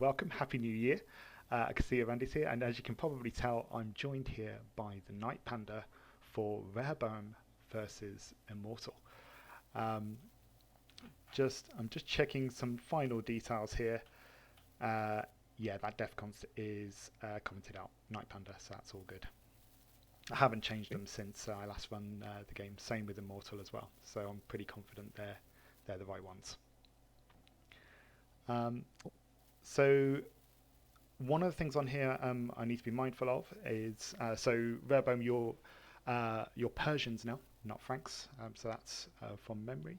welcome, Happy New Year. I can see Randy's here, and as you can probably tell, I'm joined here by the Night Panda for Rehoboam versus Immortal. Um, I'm just checking some final details here. Uh, yeah, that defconst is commented out, Night Panda, so that's all good. I haven't changed them since I last run the game. Same with Immortal as well, so I'm pretty confident they're the right ones. Um, so one of the things on here I need to be mindful of is so Verboom, you're Persians now, not Franks, so that's from memory.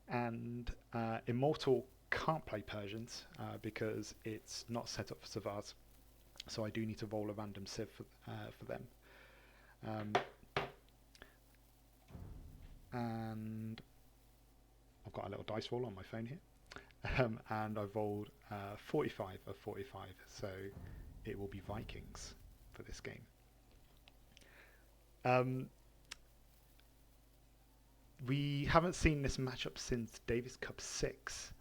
And Immortal can't play Persians because it's not set up for Savars, so I do need to roll a random civ for them. Um, and I've got a little dice roll on my phone here. And I've rolled 45 of 45, so it will be Vikings for this game. Um, we haven't seen this matchup since Davis Cup 6,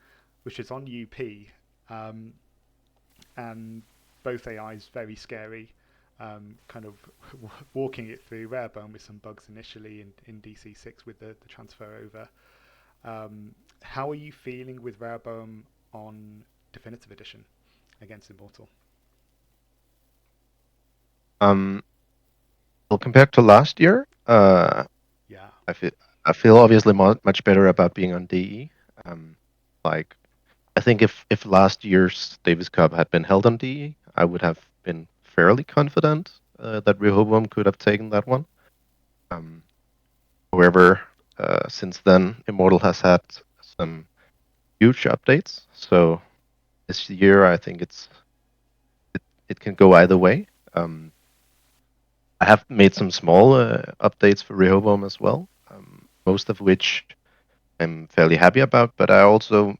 which is on UP, and both AIs very scary. Kind of walking it through Rarebone with some bugs initially in DC6 with the transfer over. How are you feeling with Rarebone on Definitive Edition against Immortal? Um, well, compared to last year, Yeah. I feel I feel obviously much better about being on DE. Um, like I think if last year's Davis Cup had been held on DE, I would have been fairly confident that Rehoboam could have taken that one. Um, However, since then, Immortal has had some huge updates. So this year, I think it can go either way. Um, I have made some small updates for Rehoboam as well, most of which I'm fairly happy about. But I also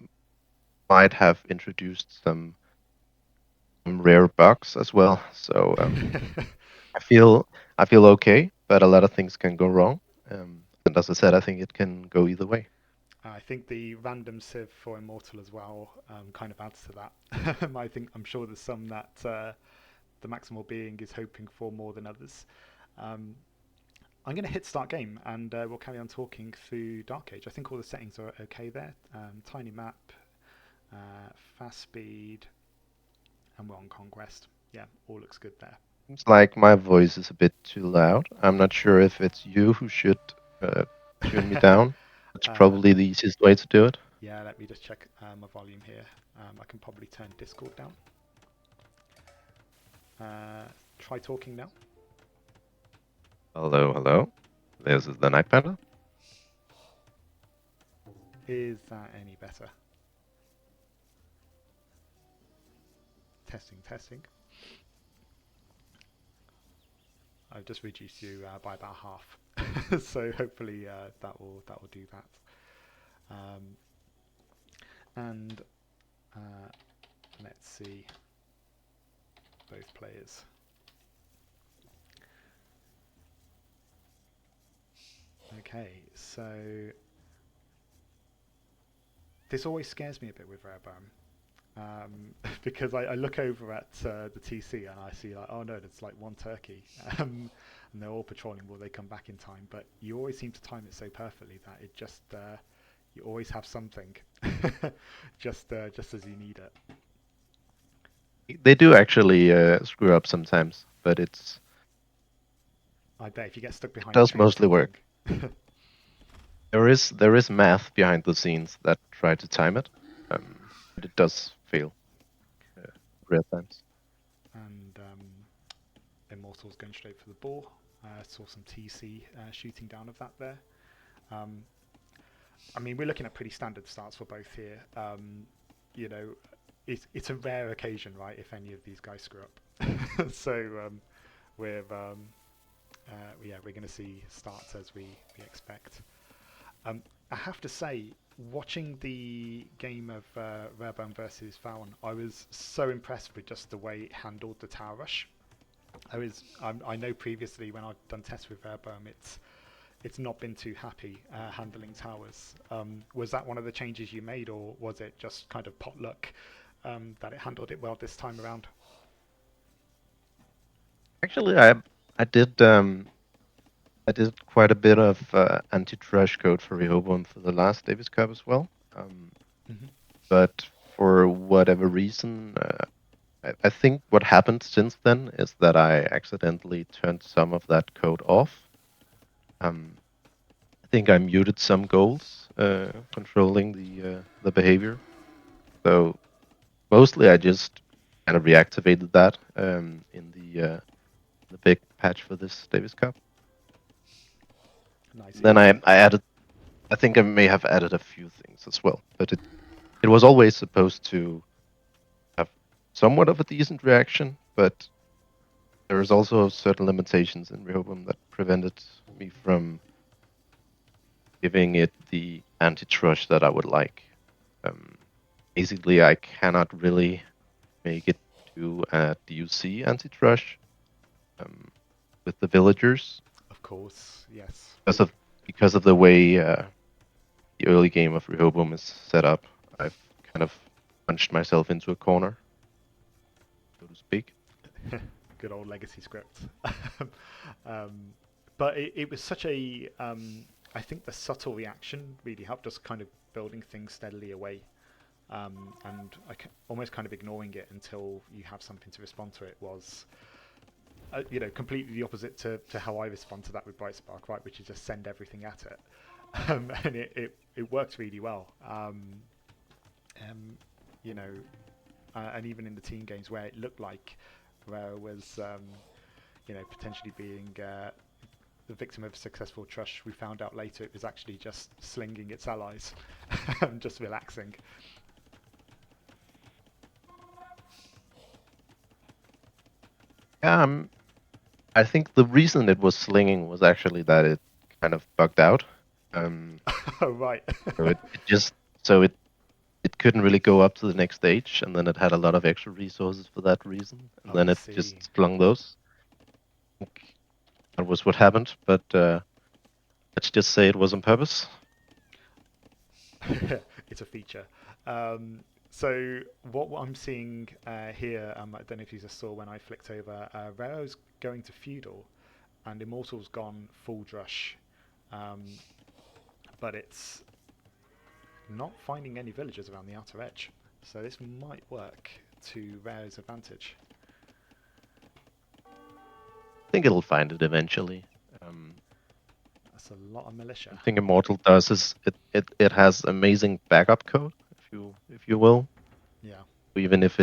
might have introduced some rare bugs as well. So I feel I feel okay, but a lot of things can go wrong. And as I said, I think it can go either way. I think the random civ for Immortal as well kind of adds to that. I'm sure there's some that the Maximal Being is hoping for more than others. Um, I'm going to hit start game and we'll carry on talking through Dark Age. I think all the settings are okay there. Tiny map, fast speed, and we're on Conquest. Yeah, all looks good there. Seems like my voice is a bit too loud. I'm not sure if it's you who should uh, tune me down. That's uh, probably the easiest way to do it. yeah, let me just check my volume here. I can probably turn Discord down. Try talking now. Hello, hello. This is the Night Panda. Is that any better? Testing, testing. I've just reduced you by about half, so hopefully that will do that. Um, and uh, let's see both players. Okay, so this always scares me a bit with Rarebone. Because I look over at the TC and I see like, oh no, there's like one turkey, and they're all patrolling. Will they come back in time? But you always seem to time it so perfectly that it just you always have something, just as you need it. They do actually screw up sometimes, but I bet if you get stuck it behind a does tree or mostly something. work. There is math behind the scenes that try to time it, but it does fail uh, real times. And Immortal's going straight for the ball. Saw some TC shooting down of that there. Um, I mean, we're looking at pretty standard starts for both here. You know, it's a rare occasion, right, if any of these guys screw up. So we're yeah, we're going to see starts as we expect. I have to say, watching the game of Rarebone versus Fallon, I was so impressed with just the way it handled the tower rush. I know previously when I've done tests with Rarebone, it's not been too happy handling towers. Was that one of the changes you made, or was it just kind of potluck that it handled it well this time around. Actually, I did quite a bit of anti-trash code for Rehoboam for the last Davis Cup as well. Hmm. But for whatever reason, I think what happened since then is that I accidentally turned some of that code off. Um, I think I muted some goals controlling the behavior. So mostly I just kind of reactivated that in the big patch for this Davis Cup. Nice. Then I added, I think I may have added a few things as well, but it was always supposed to have somewhat of a decent reaction, but there is also certain limitations in Rehoboam that prevented me from giving it the anti-trush that I would like. Um, Basically, I cannot really make it to a DUC anti-trush with the villagers Of course, yes. because of the way the early game of Rehoboam is set up. I've kind of punched myself into a corner, so to speak. Good old legacy script. um, but it was such a. I think the subtle reaction really helped us kind of building things steadily away, and almost kind of ignoring it until you have something to respond to it was, completely the opposite to how I respond to that with Bright Spark, right? Which is just send everything at it, and it worked really well. Um, you know, and even in the team games where it looked like Rare was, potentially being the victim of a successful trush, we found out later it was actually just slinging its allies, just relaxing. Yeah, I think the reason it was slinging was actually that it kind of bugged out. Um, Oh, right. so it just so it couldn't really go up to the next stage, and then it had a lot of extra resources for that reason, and Oh, I then it see. just flung those. I think that was what happened, but let's just say it was on purpose. It's a feature. So what I'm seeing here, I don't know if you just saw when I flicked over, Rare's going to feudal, and Immortal's gone full drush, um, but it's not finding any villagers around the outer edge. So this might work to Rare's advantage. I think it'll find it eventually. That's a lot of militia. One thing Immortal does is it has amazing backup code, if you will. Yeah. Even if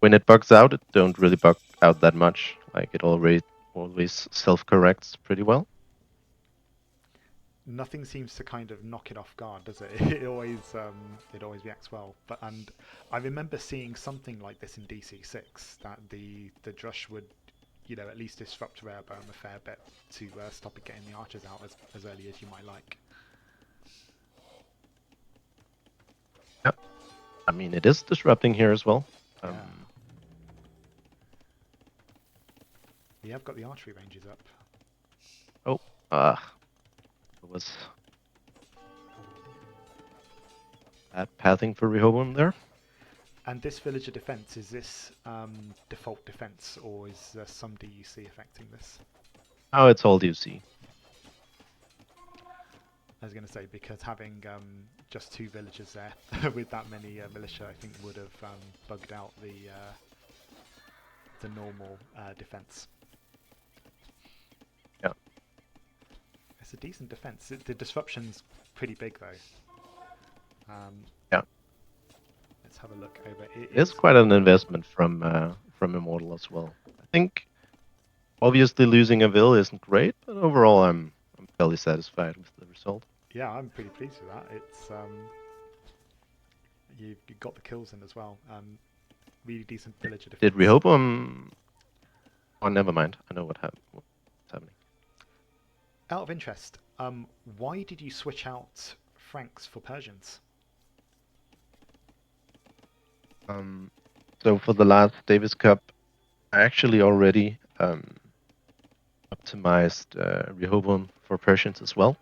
when it bugs out, it don't really bug out that much. Like it always self-corrects pretty well. Nothing seems to kind of knock it off guard, does it? It always reacts well. But and I remember seeing something like this in DC6 that the drush would, at least disrupt Rehoboam a fair bit to stop it getting the archers out as early as you might like. Yeah, I mean it is disrupting here as well. Yeah. Yeah, I've got the archery ranges up. Oh, it was bad pathing for Rehoboam there. And this villager defense, is this default defense, or is there some DUC affecting this? Oh, it's all DUC. I was going to say, because having just two villagers there with that many militia, I think would have bugged out the normal defense. Yeah. It's a decent defense. The disruption's pretty big though. Yeah. Let's have a look over. It's quite an investment from Immortal as well. I think obviously losing a Vil isn't great, but overall I'm fairly satisfied with the result. Yeah, I'm pretty pleased with that. It's you got the kills in as well. Really decent villager defense. Did Rehoboam? Oh, never mind. I know what's happening. Out of interest, why did you switch out Franks for Persians? So for the last Davis Cup, I actually already optimized Rehoboam for Persians as well.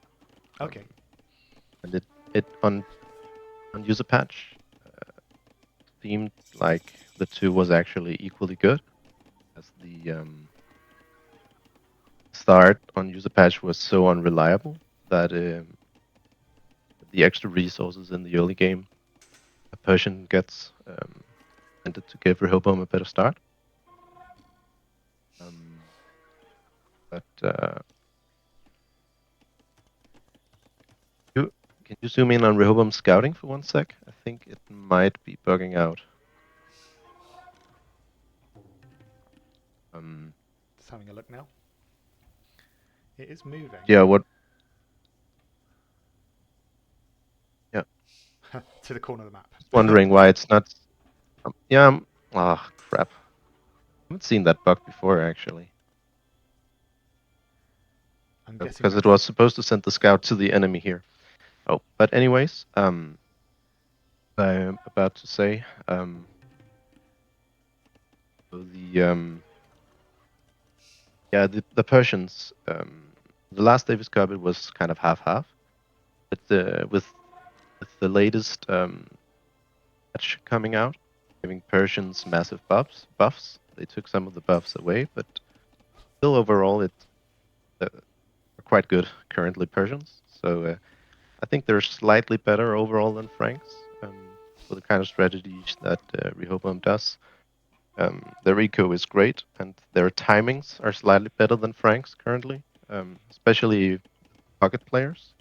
Okay. And it on user patch, seemed like the two was actually equally good, as the start on user patch was so unreliable that the extra resources in the early game, a Persian gets tended to give Rehoboam a better start. But can you zoom in on Rehoboam's scouting for 1 sec? I think it might be bugging out. Just having a look now. It is moving. Yeah, what? Yeah. To the corner of the map. Just wondering why it's not. Yeah. Crap. I haven't seen that bug before, actually. I'm guessing Because it was supposed to send the scout to the enemy here. Oh, but anyways, I'm about to say, so the Persians, the last Davis Cup it was kind of half-half, but with the latest patch coming out, giving Persians massive buffs, they took some of the buffs away, but still overall are quite good currently Persians. So I think they're slightly better overall than Franks for the kind of strategies that Rehoboam does. Their eco is great, and their timings are slightly better than Frank's currently, especially pocket players.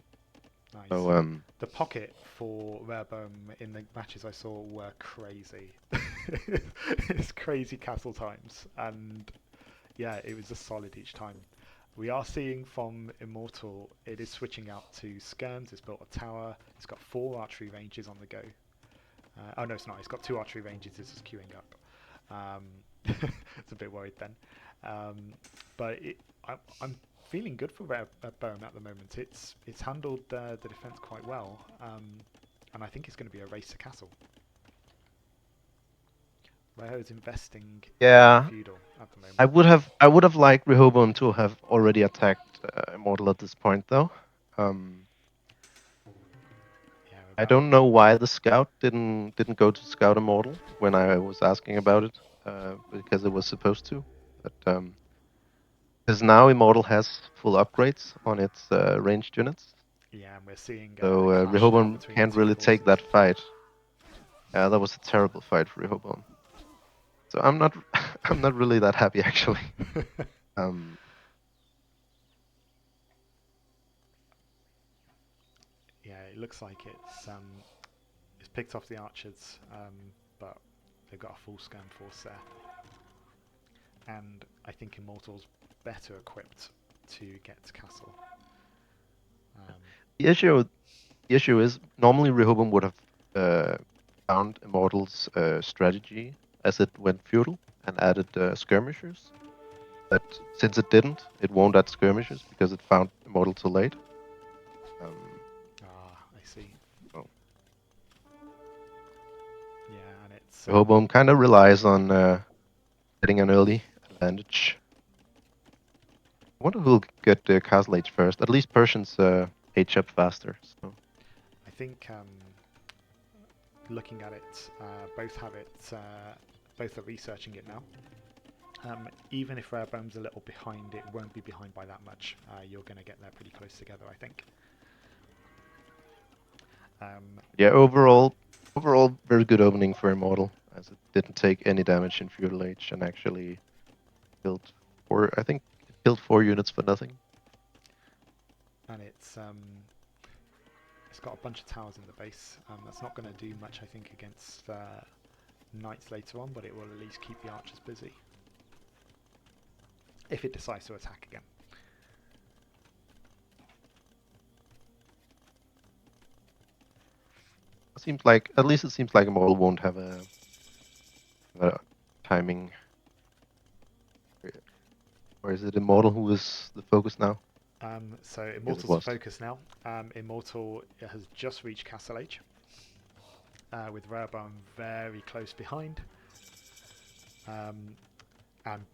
nice. So the pocket for Rehoboam in the matches I saw were crazy. It's crazy castle times, and yeah, it was just solid each time. We are seeing from Immortal, it is switching out to skirms. It's built a tower. It's got 4 archery ranges on the go. Oh no, it's not. It's got 2 archery ranges. This is queuing up. It's a bit worried then. But I'm feeling good for Rehoboam at the moment. It's handled the defense quite well, and I think it's going to be a race to castle. Reho is investing in feudal at the moment. I would have liked Rehoboam to have already attacked Immortal at this point, though. I don't know why the scout didn't go to scout Immortal when I was asking about it, because it was supposed to. But because now Immortal has full upgrades on its ranged units. Yeah, and we're seeing So Rehoboam can't really take that fight. Yeah, that was a terrible fight for Rehoboam. So I'm not I'm not really that happy actually. Yeah, it looks like it's picked off the archers, but they've got a full scan force there, and I think Immortal's better equipped to get to castle. The issue is normally Rehoboam would have found Immortal's strategy as it went feudal and added skirmishers. But since it didn't, it won't add skirmishers because it found Immortal too late. I see. Oh. Yeah, and it's Rehoboam kind of relies on getting an early advantage. I wonder who'll get Castle Age first. At least Persians age up faster. So. I think looking at it, both have it. Both are researching it now. Even if Rehoboam's a little behind, it won't be behind by that much. You're going to get there pretty close together, I think. Yeah, overall, very good opening for Immortal, as it didn't take any damage in Feudal Age and actually killed 4 units for nothing. And it's got a bunch of towers in the base. That's not going to do much, I think, against knights later on, but it will at least keep the archers busy if it decides to attack again. At least it seems like Immortal won't have a timing. Or is it Immortal who is the focus now? So Immortal's the focus now. Immortal has just reached Castle Age, with Rehoboam very close behind. And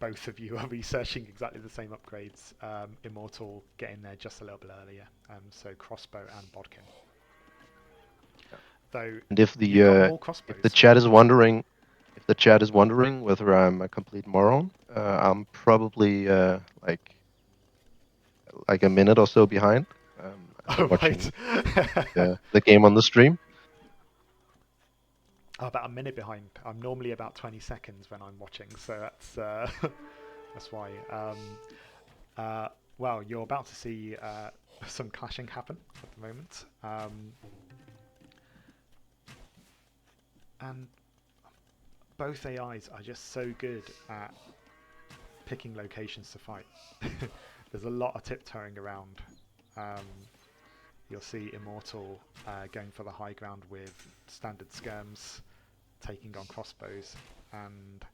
both of you are researching exactly the same upgrades. Immortal getting there just a little bit earlier. So crossbow and bodkin. though. And if You've got more the crossbows. chat is wondering, whether I'm a complete moron, I'm probably like a minute or so behind, as I'm Oh, right. watching the game on the stream. About a minute behind. I'm normally about 20 seconds when I'm watching, so that's that's why. Well, you're about to see some clashing happen at the moment, and both AIs are just so good at picking locations to fight. There's a lot of tiptoeing around. You'll see Immortal going for the high ground with standard skirms, taking on crossbows, and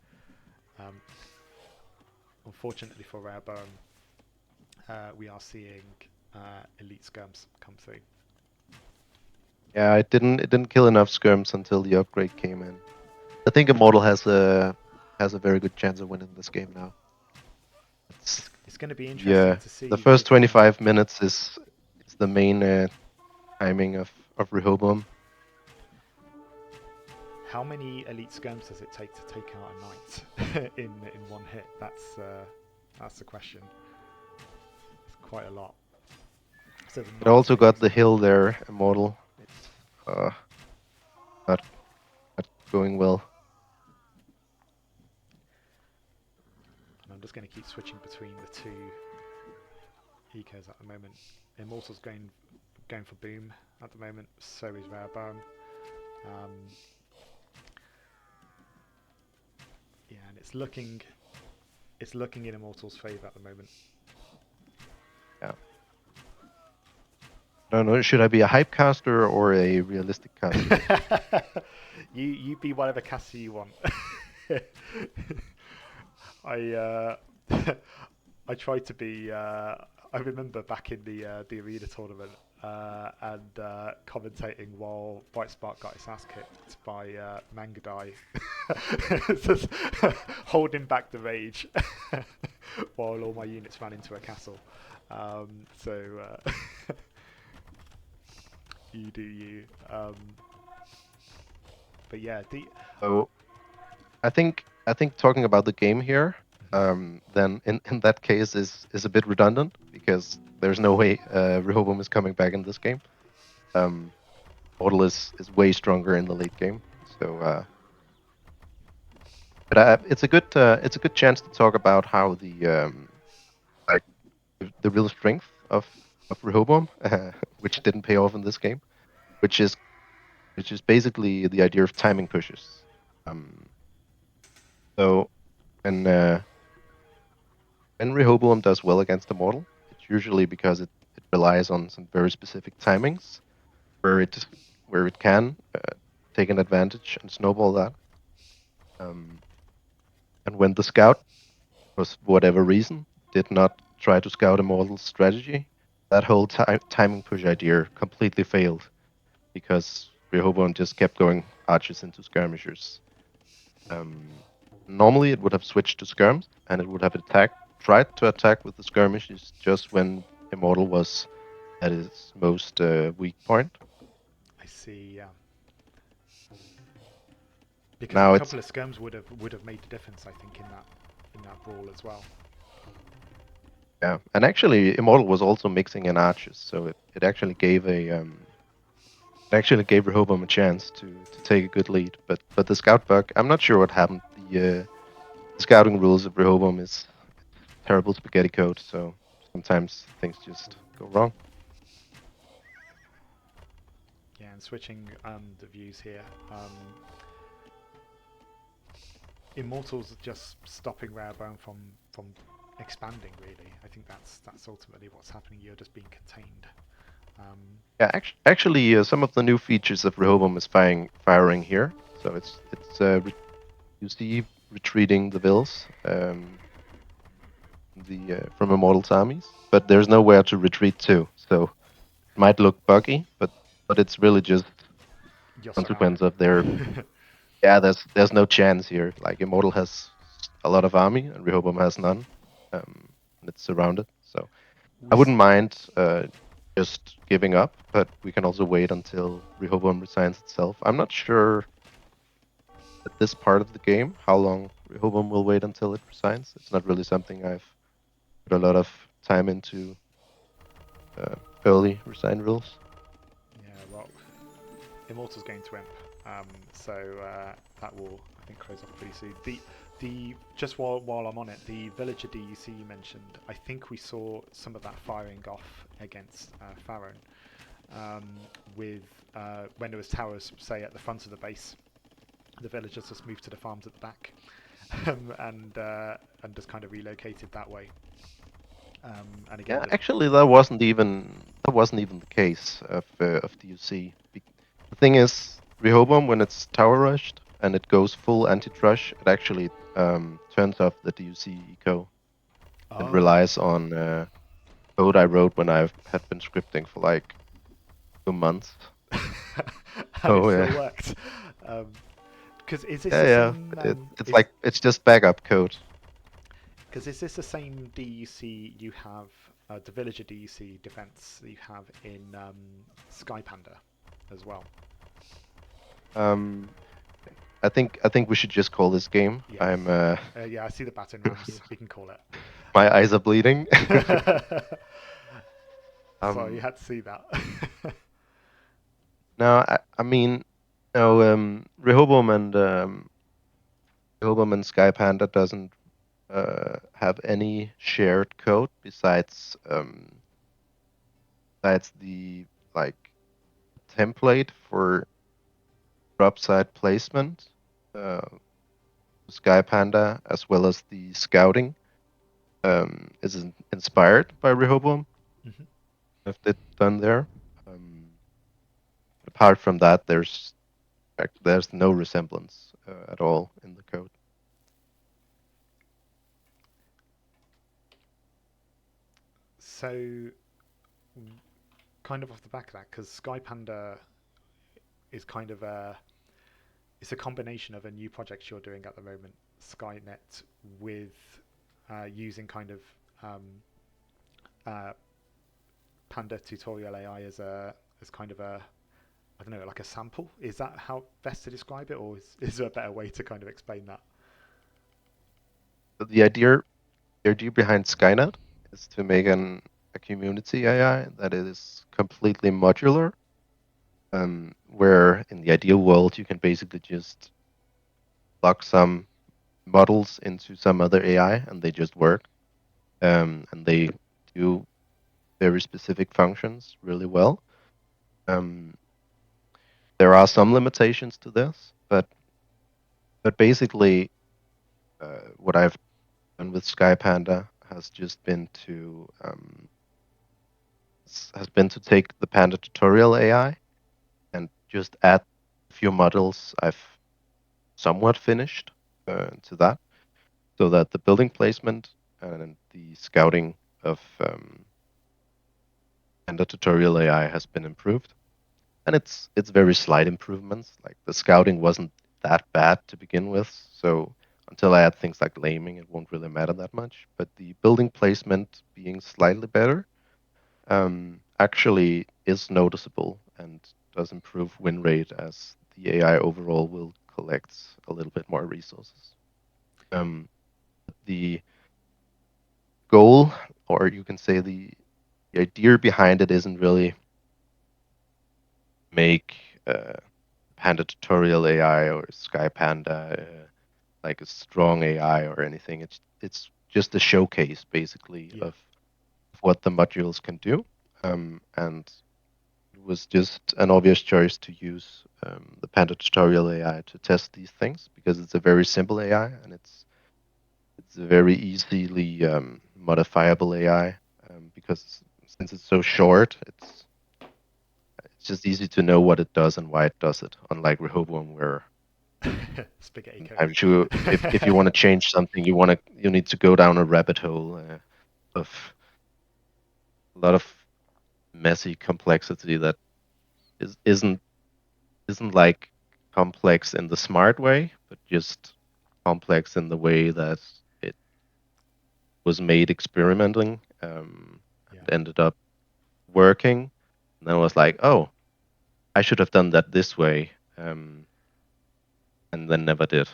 unfortunately for Rehoboam, we are seeing elite skirms come through. Yeah, it didn't kill enough skirms until the upgrade came in. I think Immortal has a very good chance of winning this game now. It's going to be interesting to see. The first 25 minutes is the main timing of Rehoboam. How many elite skirms does it take to take out a knight in one hit? That's the question. It's quite a lot. So it also got the hill there, Immortal. It's not going well. And I'm just going to keep switching between the two ecos at the moment. Immortal's going for boom at the moment. So is Rehoboam. Yeah, and it's looking in Immortal's favour at the moment. Yeah. I don't know. Should I be a hype caster or a realistic caster? You be whatever caster you want. I tried to be. I remember back in the arena tournament and commentating while Bright Spark got his ass kicked by Mangadai, just holding back the rage while all my units ran into a castle. You do you. But yeah, So I think talking about the game here, then in that case is a bit redundant because there's no way Rehoboam is coming back in this game. Mortal is way stronger in the late game, so but it's a good chance to talk about how the real strength of Rehoboam, which didn't pay off in this game, which is basically the idea of timing pushes. So when Rehoboam does well against Immortal, it's usually because it relies on some very specific timings, where it can take an advantage and snowball that. And when the scout, for whatever reason, did not try to scout Immortal's strategy, that whole timing push idea completely failed, because Rehoboam just kept going archers into skirmishers. Normally it would have switched to skirms, and it would have tried to attack with the skirmishes just when Immortal was at its most weak point. I see. Yeah. Because Now a couple of skirms would have made the difference, I think, in that brawl as well. Yeah, and actually Immortal was also mixing in archers, so it actually gave Rehoboam a chance to take a good lead. But the scout bug, I'm not sure what happened. The scouting rules of Rehoboam is terrible spaghetti code, so sometimes things just go wrong. Yeah, and switching the views here. Immortal's just stopping Rehoboam from expanding. Really, I think that's ultimately what's happening. You're just being contained. Yeah, actually, some of the new features of Rehoboam is firing here. So it's you see retreating the vills from Immortal's armies, but there's nowhere to retreat to. So it might look buggy, but it's really just consequence of their. Yeah, there's no chance here. Like Immortal has a lot of army and Rehoboam has none, and it's surrounded. So I wouldn't mind just giving up, but we can also wait until Rehoboam resigns itself. I'm not sure at this part of the game how long Rehoboam will wait until it resigns. It's not really something I've put a lot of time into early resign rules. Yeah, well, Immortal's going to Imp, so that will, I think, close off pretty soon. The just while I'm on it, the villager DUC you mentioned, I think we saw some of that firing off against Farron, with when there was towers, say, at the front of the base. The villagers just moved to the farms at the back, and just kind of relocated that way. And again, Yeah, just actually, that wasn't even the case of DUC. The thing is, Rehoboam, when it's tower rushed and it goes full anti-trush, it actually turns off the DUC eco and oh, relies on code I wrote when I had been scripting for like 2 months. and it Oh still yeah, worked. Because is this yeah, the yeah. same? It's like it's just backup code. Because is this the same DUC you have, the villager DUC defense that you have in SkyPanda as well? Um, I think we should just call this game. Yes. I'm Yeah, I see the baton rams. We can call it. my eyes are bleeding. Sorry, you um, had to see that. no, I mean, no, Rehoboam and SkyPanda doesn't have any shared code besides the like template for drop site placement. Uh, SkyPanda as well as the scouting is inspired by Rehoboam. Mhm. If it's done there. Apart from that, there's no resemblance at all in the code. So, kind of off the back of that, because SkyPanda is kind of it's a combination of a new project you're doing at the moment, Skynet, with using kind of um, uh, Panda tutorial AI as kind of a, I don't know, like a sample. Is that how best to describe it, or is there a better way to kind of explain that? But the idea behind Skynet is to make a community AI that is completely modular, where in the ideal world you can basically just plug some models into some other AI and they just work, and they do very specific functions really well. Um, there are some limitations to this, but basically, what I've done with SkyPanda has been to take the Panda tutorial AI and just add a few models I've somewhat finished to that, so that the building placement and the scouting of Panda tutorial AI has been improved. And it's very slight improvements. Like the scouting wasn't that bad to begin with, so until I add things like laming, it won't really matter that much. But the building placement being slightly better actually is noticeable and does improve win rate as the AI overall will collect a little bit more resources. The goal, or you can say the idea behind it, isn't really make Panda tutorial AI or Sky Panda like a strong AI or anything. It's just a showcase basically Yeah. of what the modules can do, and it was just an obvious choice to use the Panda tutorial AI to test these things because it's a very simple AI and it's a very easily modifiable AI because since it's so short, it's just easy to know what it does and why it does it. Unlike Rehoboam, where Spaghetti code. I'm sure if you want to change something, you need to go down a rabbit hole of a lot of messy complexity that isn't like complex in the smart way, but just complex in the way that it was made experimenting, Yeah. and ended up working, and then I was like, oh, I should have done that this way, and then never did.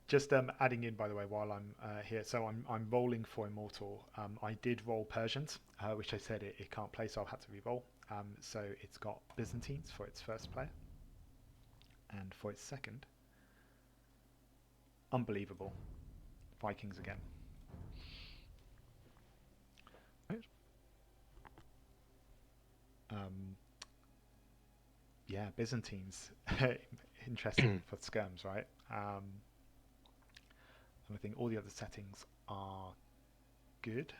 Just adding in, by the way, while I'm here, so I'm rolling for Immortal. I did roll Persians, which I said it can't play, so I've had to re-roll. So it's got Byzantines for its first player, and for its second, unbelievable, Vikings again. Right. Um, yeah, Byzantines, interesting for skirms, right? And I think all the other settings are good.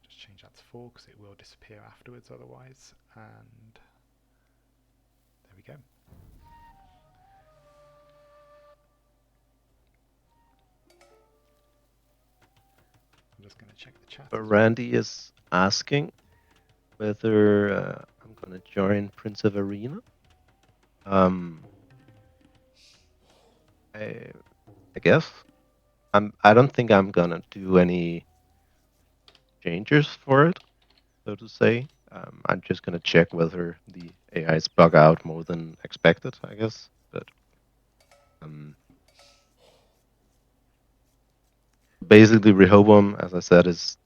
Just change that to 4 because it will disappear afterwards otherwise. And there we go. I'm just going to check the chat. Randy is asking whether I'm gonna join Prince of Arena. I guess I don't think I'm gonna do any changes for it, so to say. I'm just gonna check whether the AIs bug out more than expected, I guess. But basically, Rehoboam, as I said, it's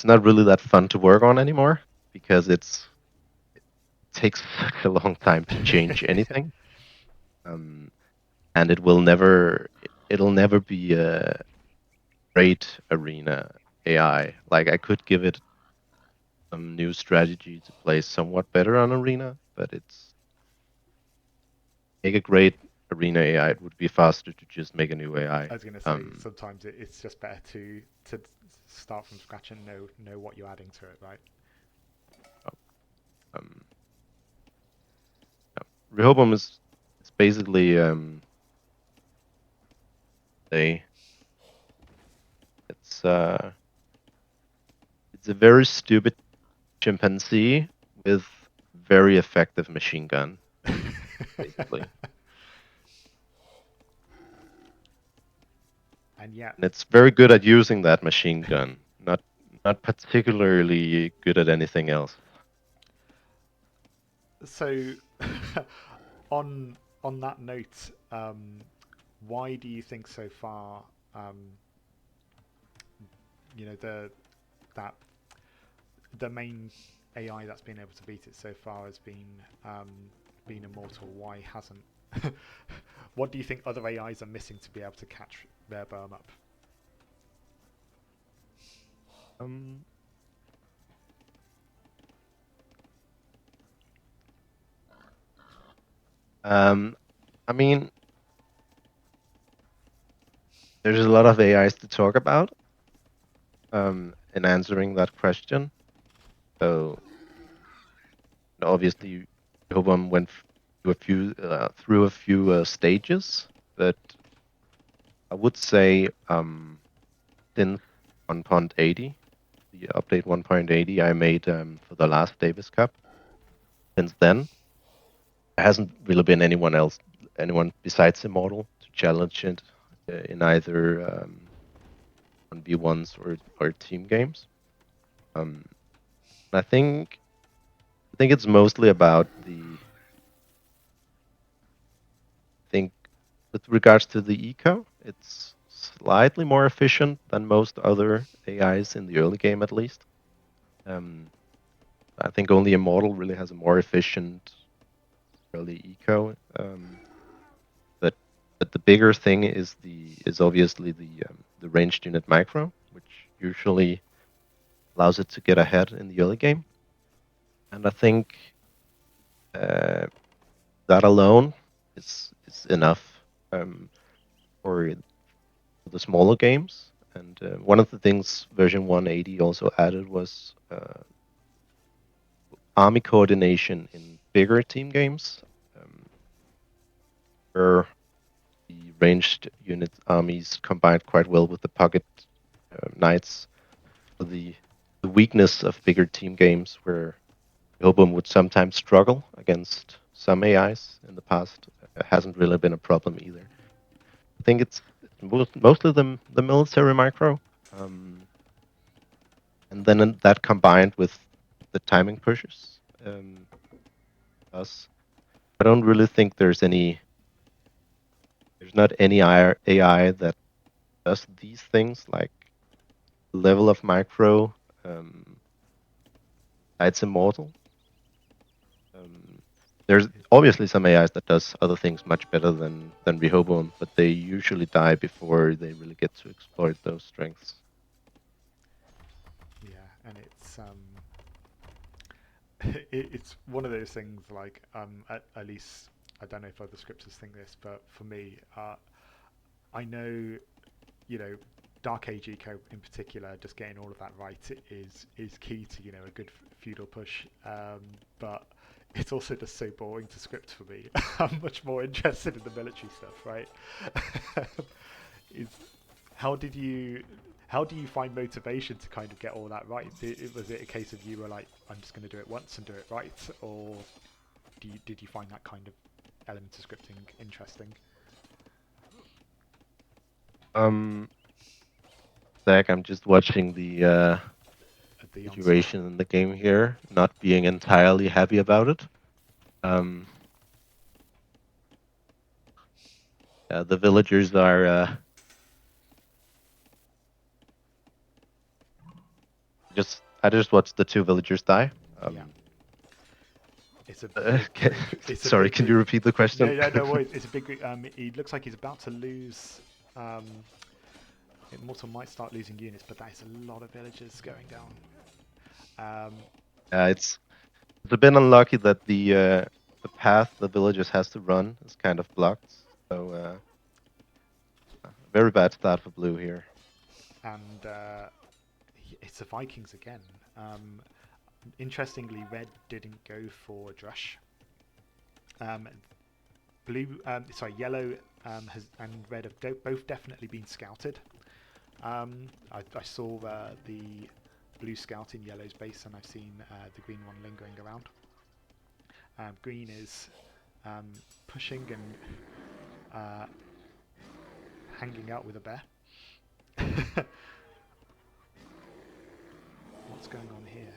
not really that fun to work on anymore because it takes such a long time to change anything, and it'll never be a great arena AI. Like I could give it some new strategy to play somewhat better on arena, but it's make a great arena AI. It would be faster to just make a new AI. I was going to say sometimes it's just better to start from scratch and know what you're adding to it, right? Rehoboam is it's basically it's a very stupid chimpanzee with very effective machine gun, basically. And yeah, And it's very good at using that machine gun, not particularly good at anything else. so on that note, why do you think so far, you know, that the main AI that's been able to beat it so far has been Immortal? Why hasn't? What do you think other AIs are missing to be able to catch their berm up? Um, I mean, there's a lot of AIs to talk about in answering that question. So obviously, Rehoboam went through a few stages, but I would say since 1.80, the update 1.80 I made for the last Davis Cup. Since then, there hasn't really been anyone besides Immortal to challenge it in either 1v1s or team games. I think it's mostly about I think with regards to the eco, it's slightly more efficient than most other AIs in the early game, at least. I think only Immortal really has a more efficient early eco. But the bigger thing is obviously the ranged unit micro, which usually allows it to get ahead in the early game. And I think that alone is enough for the smaller games. And one of the things version 180 also added was army coordination in bigger team games, where the ranged unit armies combined quite well with the pocket knights. So the weakness of bigger team games, where Rehoboam would sometimes struggle against some AIs in the past, hasn't really been a problem either. I think it's mostly the military micro. and then that combined with the timing pushes, us, I don't really think there's not any AI that does these things like level of micro. Um, it's immortal. Um, there's obviously some AIs that does other things much better than Rehoboam, but they usually die before they really get to exploit those strengths. Yeah, and it's one of those things like at least I don't know if other scripters think this, but for me, I know, you know, Dark Age Eco in particular, just getting all of that right is key to, you know, a good feudal push. But it's also just so boring to script for me. I'm much more interested in the military stuff, right? is how did you how do you find motivation to kind of get all that right? Was it a case of you were like, I'm just going to do it once and do it right, or did you find that kind of element of scripting interesting? Um, Zach, I'm just watching the At the onslaught. situation in the game here, not being entirely happy about it. Um, the villagers are just. I just watched the two villagers die. Yeah, it's a Uh, big can, group. It's a sorry, big can you group. repeat the No, question? yeah, no worries. It's a big group. He looks like he's about to lose. Um, Immortal might start losing units, but that is a lot of villagers going down. It's a bit unlucky that the path the villagers has to run is kind of blocked. So very bad start for blue here. And it's the Vikings again. Um, Interestingly, red didn't go for Drush. Um, yellow has and red have both definitely been scouted. I saw the blue scout in yellow's base, and I've seen the green one lingering around. Green is pushing and hanging out with a bear. What's going on here?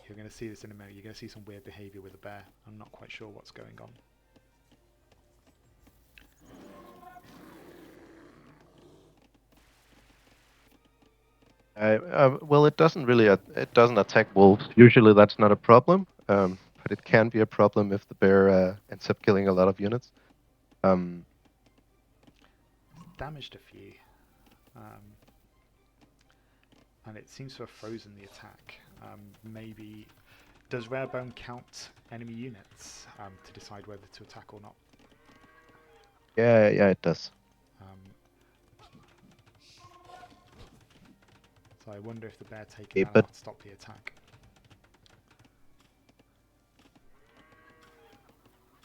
You're going to see this in a minute. You're going to see some weird behaviour with a bear. I'm not quite sure what's going on. Well, it doesn't attack wolves. Usually that's not a problem, but it can be a problem if the bear ends up killing a lot of units. Um, Damaged a few, um, and it seems to have frozen the attack. Maybe does Rarebone count enemy units to decide whether to attack or not? yeah, it does. Um, so I wonder if the bear taking Okay, that but out stopped the attack.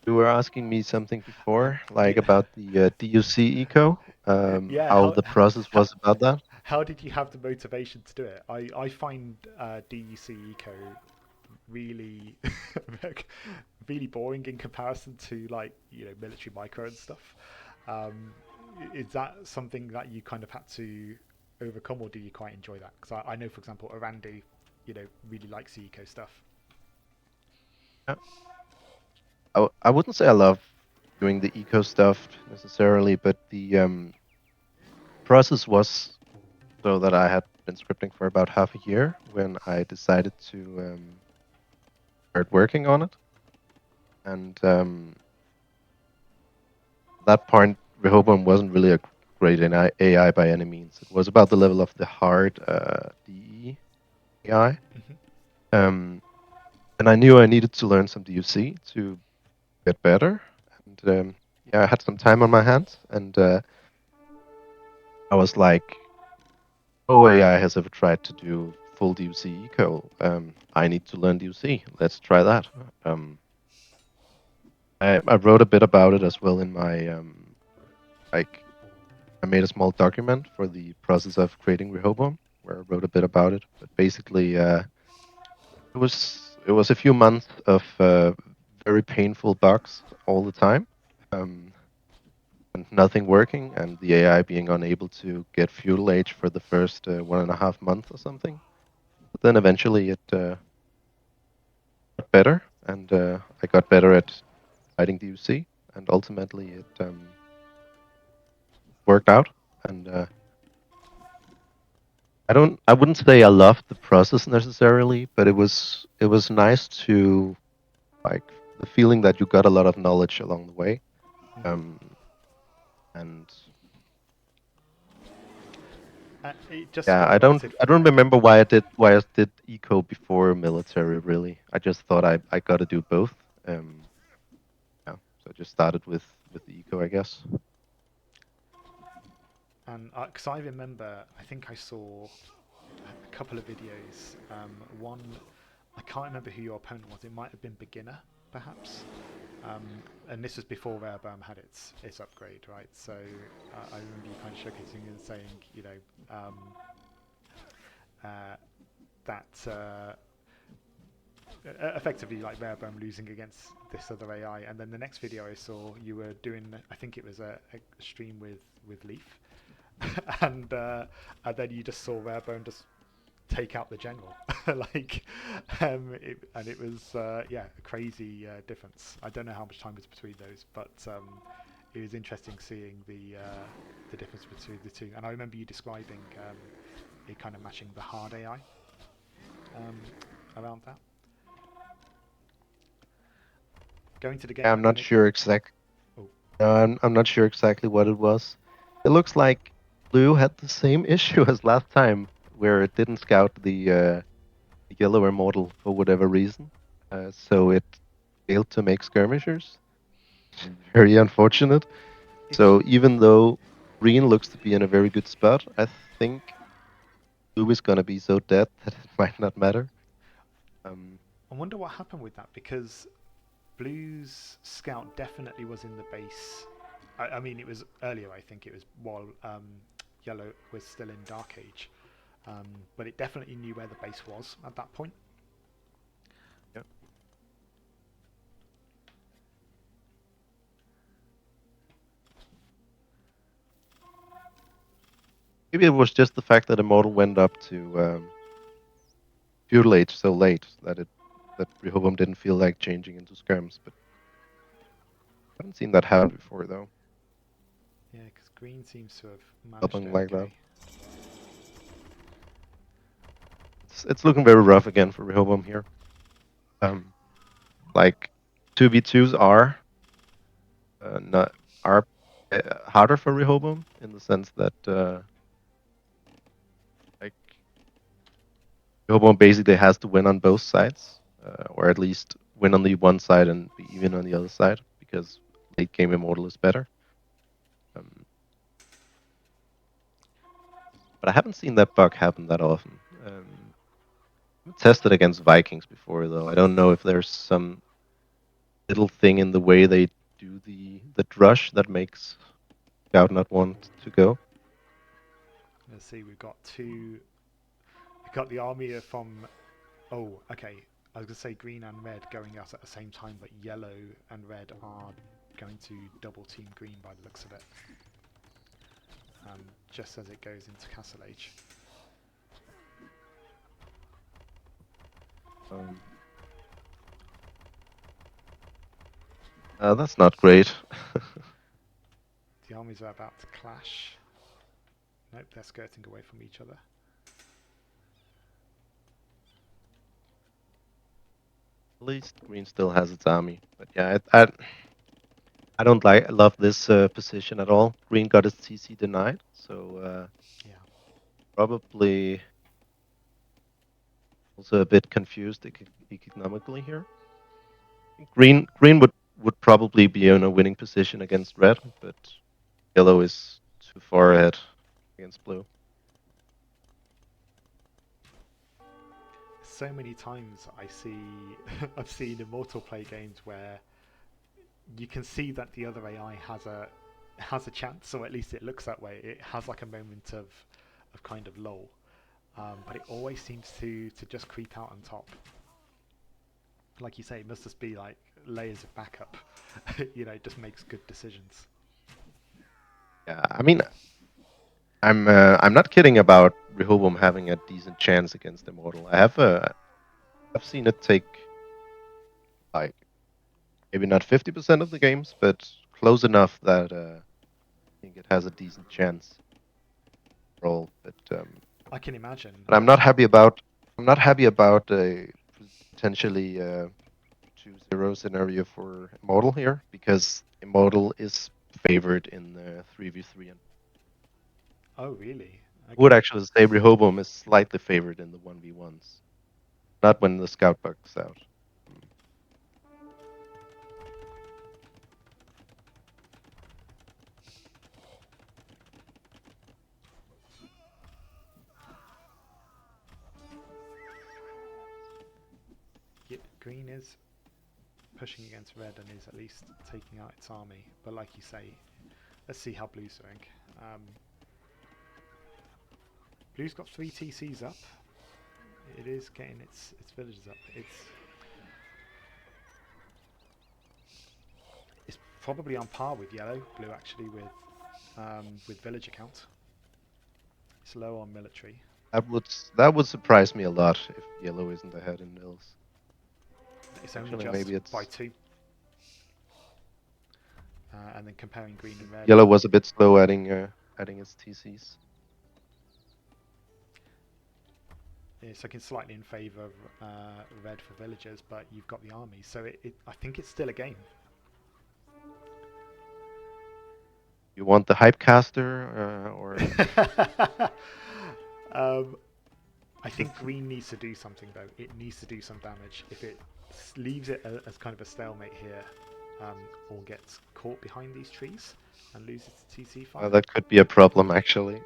you were asking me something before, like Yeah, about the DUC eco, yeah. how the process How was about that. how did you have the motivation to do it? I find DEC Eco really really boring in comparison to, like, you know, military micro and stuff. Um, is that something that you kind of had to overcome, or do you quite enjoy that? Because I know, for example, Arandi, you know, really likes the eco stuff. Yeah. I wouldn't say I love doing the eco stuff necessarily, but the process was so that I had been scripting for about half a year when I decided to start working on it. And at that point, Rehoboam wasn't really a great AI by any means. It was about the level of the hard DE AI. Hmm. Um, and I knew I needed to learn some DUC to get better. And yeah, I had some time on my hands, and I was like, "Oh, AI has ever tried to do full DUC eco. I need to learn DUC. Let's try that." Um, I wrote a bit about it as well in my like I made a small document for the process of creating Rehoboam where I wrote a bit about it. But basically, it was a few months of very painful bugs all the time. Um, and nothing working, and the AI being unable to get feudal age for the first 1.5 months or something. But then eventually it got better, and I got better at fighting the UC, and ultimately it worked out. And I wouldn't say I loved the process necessarily, but it was nice to like the feeling that you got a lot of knowledge along the way. Um, and It just yeah, felt relative. I don't remember why I did eco before military really. I just thought I got to do both. Um, yeah, so I just started with the eco, I guess. And because I remember, I think I saw a couple of videos. One, I can't remember who your opponent was. It might have been beginner, perhaps. And this was before Rehoboam had its upgrade, right? So I remember you kind of showcasing and saying, uh, that effectively like Rehoboam losing against this other AI. And then the next video I saw, you were doing, I think it was a stream with Leaf, and then you just saw Rehoboam just take out the general, like, and it was yeah, a crazy difference. I don't know how much time was between those, but it was interesting seeing the difference between the two. And I remember you describing it kind of matching the hard AI around that. Going to the game I'm not mechanic. sure exact. Oh, I'm not sure exactly what it was. It looks like blue had the same issue as last time, where it didn't scout the yellow immortal for whatever reason. So it failed to make skirmishers. Very unfortunate. it's. So even though green looks to be in a very good spot, I think blue is gonna be so dead that it might not matter. Um, I wonder what happened with that, because Blue's scout definitely was in the base. I mean, it was earlier. I think it was while Yellow was still in Dark Age, but it definitely knew where the base was at that point. yeah. Maybe it was just the fact that immortal went up to feudal age so late that Rehoboam didn't feel like changing into skirms, but I haven't seen that happen before though. Yeah, because Green seems to have managed Something it like that. okay. It's looking very rough again for Rehoboam here. Um, like 2v2s not are harder for Rehoboam in the sense that like Rehoboam basically has to win on both sides, or at least win on the one side and be even on the other side because late game Immortal is better. Um, but I haven't seen that bug happen that often. I've tested against Vikings before though. I don't know if there's some little thing in the way they do the drush that makes Scout not want to go. Let's see. We've got two. We've got the army from. Oh, okay. I was gonna say green and red going out at the same time, but yellow and red are going to double team green by the looks of it. Just as it goes into Castle Age. Um, that's not great. The armies are about to clash. Nope, they're skirting away from each other. At least Green still has its army, but yeah, I don't love this position at all. Green got his TC denied, so Yeah. probably also a bit confused economically here. Green would probably be in a winning position against red, but yellow is too far ahead against blue. So many times I see, I've seen Immortal play games where you can see that the other AI has a chance, or at least it looks that way. It has like a moment of kind of lull, but it always seems to just creep out on top. Like you say, it must just be like layers of backup. It just makes good decisions. Yeah, I mean, I'm not kidding about Rehoboam having a decent chance against Immortal. I've seen it take like maybe not 50% of the games, but close enough that I think it has a decent chance role. I can imagine. But I'm not happy about a potentially 2-0 scenario for Immortal here because Immortal is favored in the 3v3 and Oh, really? would Okay. actually say Rehoboam is slightly favored in the 1v1s, not when the scout bug's out. Mm. Yeah, green is pushing against red and is at least taking out its army. But like you say, let's see how blue's doing. Um, blue's got 3 TCs up. It is getting its villagers up. It's probably on par with yellow. Blue actually with villager count. It's low on military. That would surprise me a lot if yellow isn't ahead in mills. It's only Actually, just maybe by it's 2. And then comparing green and red. yellow was a bit slow adding its TCs. It's looking slightly in favour of red for villagers, but you've got the army, so I think it's still a game. You want the hype caster or um, I think green needs to do something though. It needs to do some damage. If it leaves it as kind of a stalemate here, or gets caught behind these trees and loses TC fire, that could be a problem actually.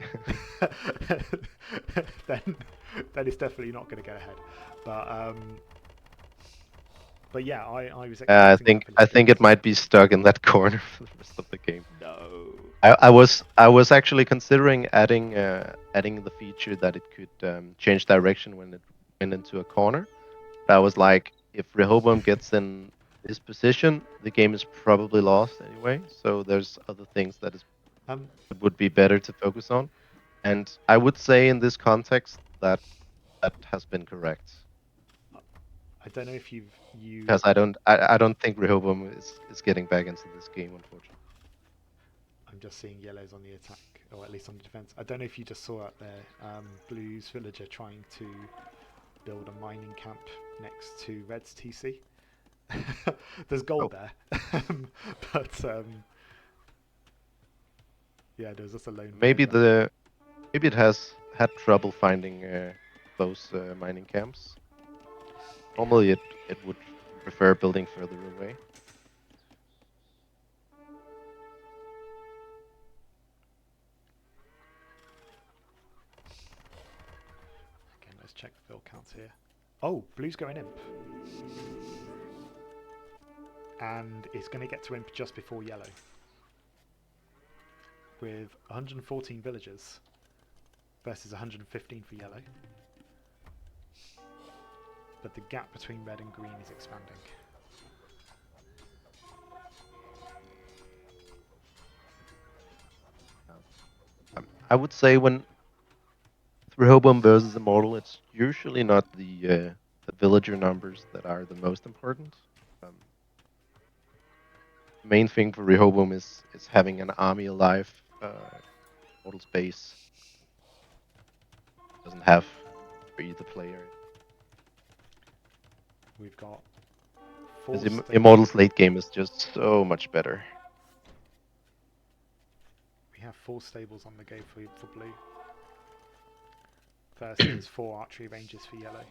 then it's definitely not going to get ahead. But yeah, I was expecting that I village think it count. might be stuck in that corner for the rest of the game. No. I was actually considering adding the feature that it could change direction when it went into a corner. But I was like, if Rehoboam gets in this position, the game is probably lost anyway. So there's other things Um, that would be better to focus on. And I would say in this context that that has been correct I don't know if because I don't think Rehoboam is getting back into this game, unfortunately. I'm just seeing yellows on the attack, or at least on the defense. I don't know if you just saw out there, blue's villager trying to build a mining camp next to red's TC. There's gold Oh, there, but yeah, there's just a lone maybe villager. the maybe it has had trouble finding those mining camps. Normally, it would prefer building further away. Again, let's check the fill counts here. Oh, blue's going imp, and it's going to get to imp just before yellow with 114 villagers versus 115 for yellow. But the gap between red and green is expanding. I would say when Rehoboam versus Immortal, it's usually not the villager numbers that are the most important. Um, the main thing for Rehoboam is having an army alive. Immortal's base doesn't have for either player. We've got Because 4 stables. Immortal's late game is just so much better. We have 4 stables on the go for blue versus 4 archery ranges for yellow.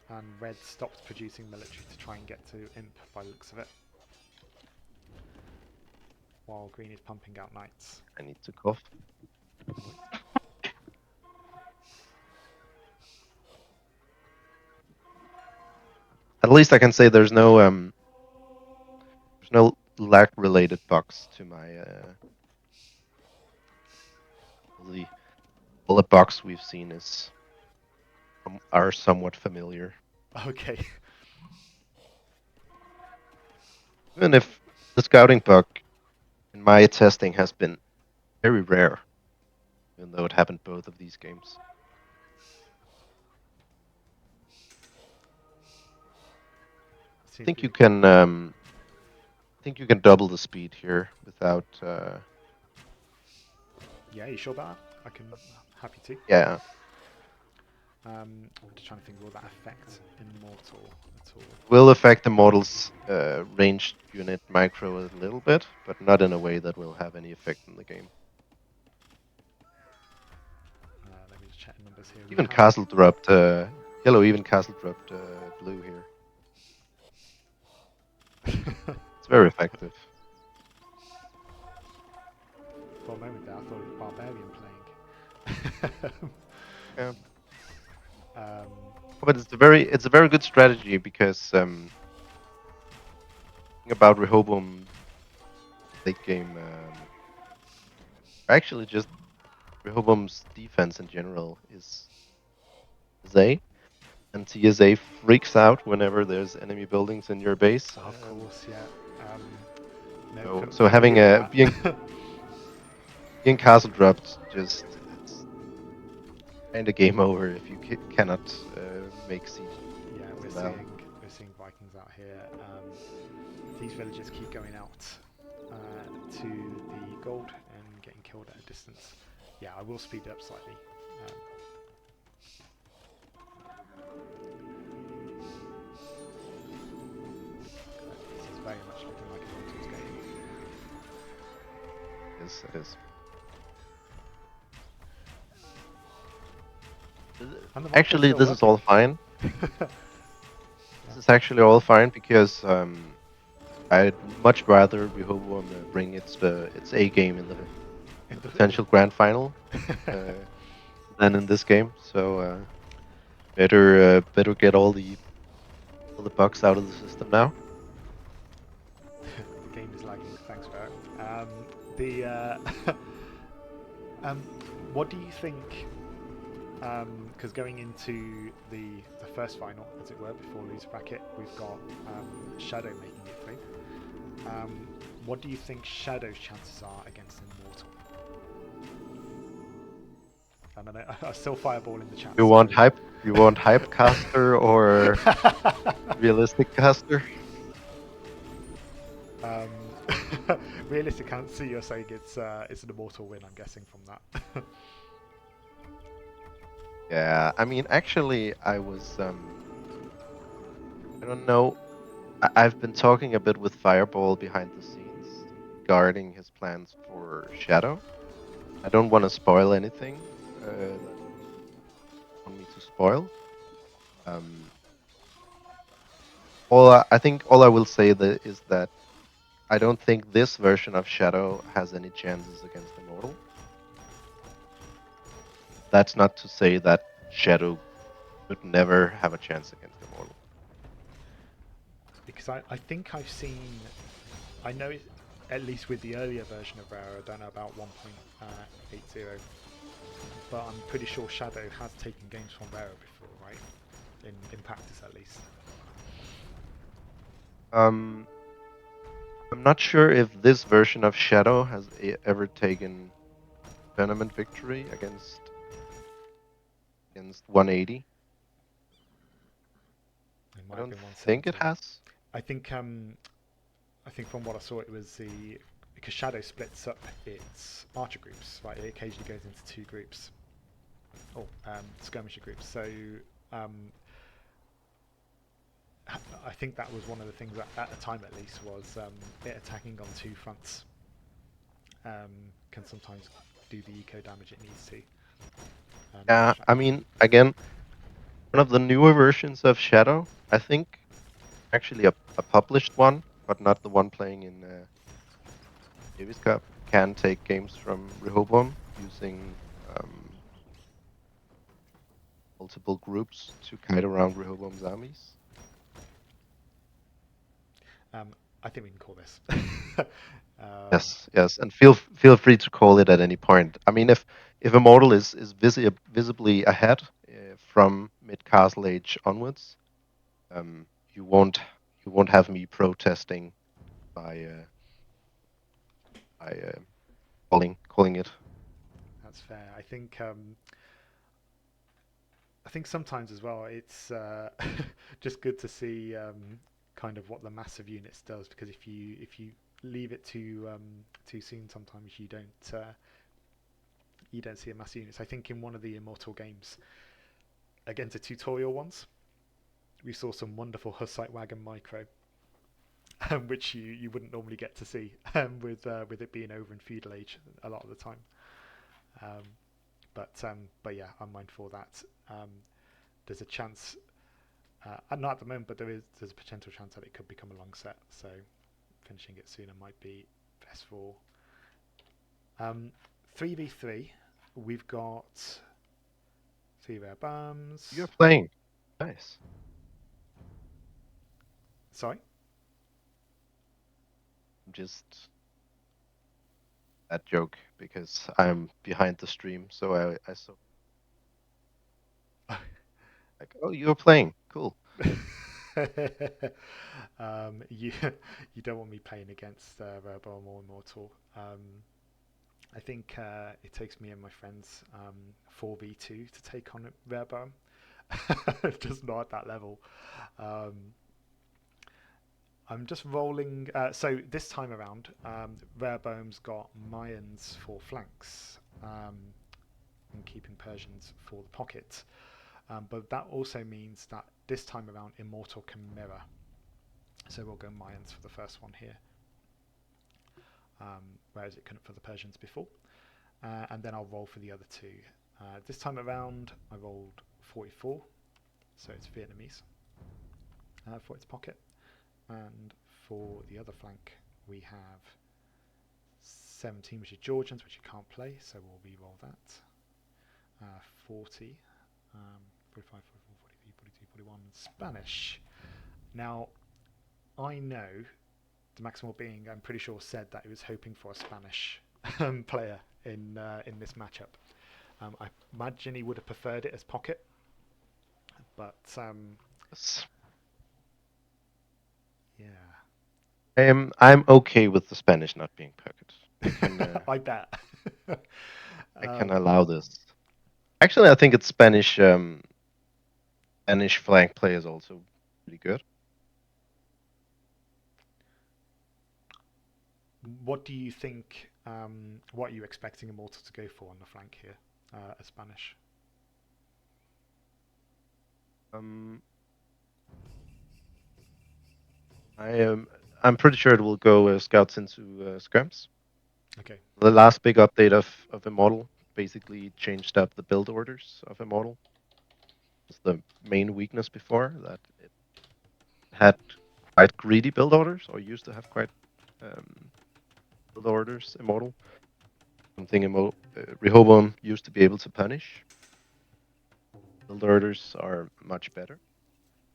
And red stopped producing military to try and get to imp by the looks of it, while green is pumping out knights. I need to cough. At least I can say there's no lag related bugs to my the all the bugs we've seen are somewhat familiar. Okay. Even if the scouting bug in my testing has been very rare, even though it happened both of these games. I Seems to think be you the case. can. I think you can double the speed here without. Yeah, you sure about that? I can. Happy to. Yeah, I'm just trying to think, will that affect Immortal at all? will affect the model's ranged unit micro a little bit, but not in a way that will have any effect in the game. Let me just check the numbers here. We Even have. castle dropped yellow. Even castle dropped blue here. It's very effective. For a moment there, I thought it was Barbarian playing. Yeah, um, but it's a very good strategy because thing about Rehoboam late game, actually just Rehoboam's defense in general is TSA, and TSA freaks out whenever there's enemy buildings in your base. of course, yeah. No, So familiar having with a that. being castle dropped just it's kind of game over if you cannot make siege Yeah, of the valley. we're seeing Vikings out here. These villagers keep going out to the gold and getting killed at a distance. Yeah, I will speed it up slightly. Um, this is very much looking like a Mortals game. Yes, it is. And the micro's Actually, still this is working. all fine. Yeah. This is actually all fine because I'd much rather Rehoboam bring its A game in the potential grand final uh, than in this game. So better get all the bugs out of the system now. The game is lagging. Thanks, Barrett. The um, what do you think? Because going into the first final, as it were, before loser bracket, we've got Shadow making it through. What do you think Shadow's chances are against Immortal? I don't know. I still fireball in the chat. You want Sorry. hype? You want hype caster or realistic caster? um, realistic can't see you're saying it's an Immortal win. I'm guessing from that. Yeah, I mean, actually, I was I don't know. I've been talking a bit with Fireball behind the scenes regarding his plans for Shadow. I don't want to spoil anything that you want me to spoil. Um, I think all I will say that is that I don't think this version of Shadow has any chances against Immortal. That's not to say that Shadow would never have a chance against Immortal. Because I think I've seen. I know it, at least with the earlier version of Rare, I don't know about 1.80, but I'm pretty sure Shadow has taken games from Rare before, right? In practice, at least. Um, I'm not sure if this version of Shadow has ever taken tournament victory against 180. It I might have don't been think it 170. has. I think from what I saw, it was the because Shadow splits up its archer groups, right? It occasionally goes into two groups, skirmisher groups. So um, I think that was one of the things that, at the time at least, was it attacking on two fronts can sometimes do the eco damage it needs to. Yeah, I mean, again, one of the newer versions of Shadow, I think, actually a published one, but not the one playing in Davis Cup, can take games from Rehoboam using multiple groups to kite around Rehoboam's armies. Um, I think we can call this. Yes, yes, and feel free to call it at any point. I mean, if a model is visibly ahead from mid castle age onwards, um, you won't you won't have me protesting by calling it. That's fair. I think sometimes as well, it's just good to see kind of what the massive units does, because if you leave it too soon, sometimes you don't see a massive units. I think in one of the Immortal games, against the tutorial ones, we saw some wonderful Hussite wagon micro, which you wouldn't normally get to see with it being over in feudal age a lot of the time. Um, but yeah, I'm mindful that there's a chance, not at the moment, but there's a potential chance that it could become a long set. So finishing it sooner might be best for. 3v3, we've got 3 rare You're bums. playing. Nice. Sorry. Just that joke because I'm behind the stream, so I saw like, oh, you're playing. Cool. You you don't want me playing against Rehoboam or Immortal. I think it takes me and my friends 4v2 to take on Rehoboam. Just not at that level. Um, I'm just rolling. So this time around, Rehoboam's got Mayans for flanks and keeping Persians for the pocket. But that also means that this time around, Immortal can mirror. So we'll go Mayans for the first one here, whereas it couldn't for the Persians before. And then I'll roll for the other two. This time around, I rolled 44, so it's Vietnamese for its pocket. And for the other flank, we have 17, which is Georgians, which you can't play, so we'll re-roll that. 40, 45, 44, 43, 42, 41, Spanish. Now, I know TheMaximalBeing, I'm pretty sure, said that he was hoping for a Spanish player in this matchup. I imagine he would have preferred it as pocket, but yeah. I'm okay with the Spanish not being pocket. I bet. I can allow this. Actually, I think it's Spanish. Spanish flank play is also pretty good. What do you think? What are you expecting Immortal to go for on the flank here, as Spanish? Um, I'm pretty sure it will go scouts into scrums. Okay. The last big update of Immortal basically changed up the build orders of Immortal. It's the main weakness before that it had quite greedy build orders, or used to have quite build orders. Immortal, something Rehoboam used to be able to punish. Build orders are much better,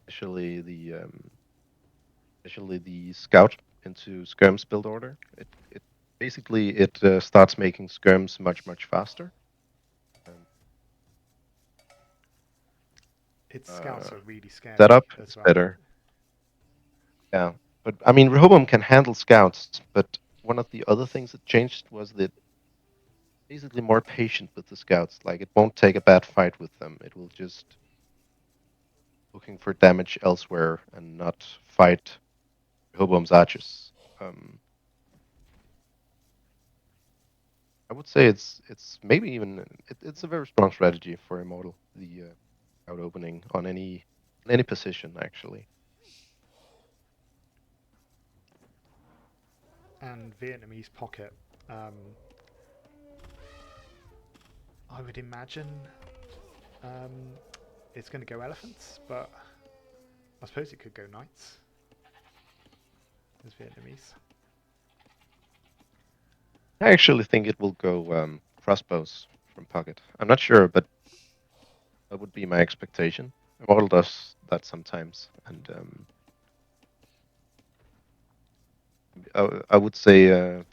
especially the scout into skirms build order. It basically starts making skirms much faster. Its scouts are really Setup scary as is well. better. Yeah, but I mean Rehoboam can handle scouts, but one of the other things that changed was that basically more patient with the scouts. Like it won't take a bad fight with them. It will just looking for damage elsewhere and not fight Rehoboam's archers. I would say it's maybe even it's a very strong strategy for Immortal. The out opening on any position actually. And Vietnamese pocket. Um, I would imagine um, it's going to go elephants, but I suppose it could go knights as Vietnamese. I actually think it will go crossbows from pocket. I'm not sure, but that would be my expectation. Immortal does that sometimes, and I would say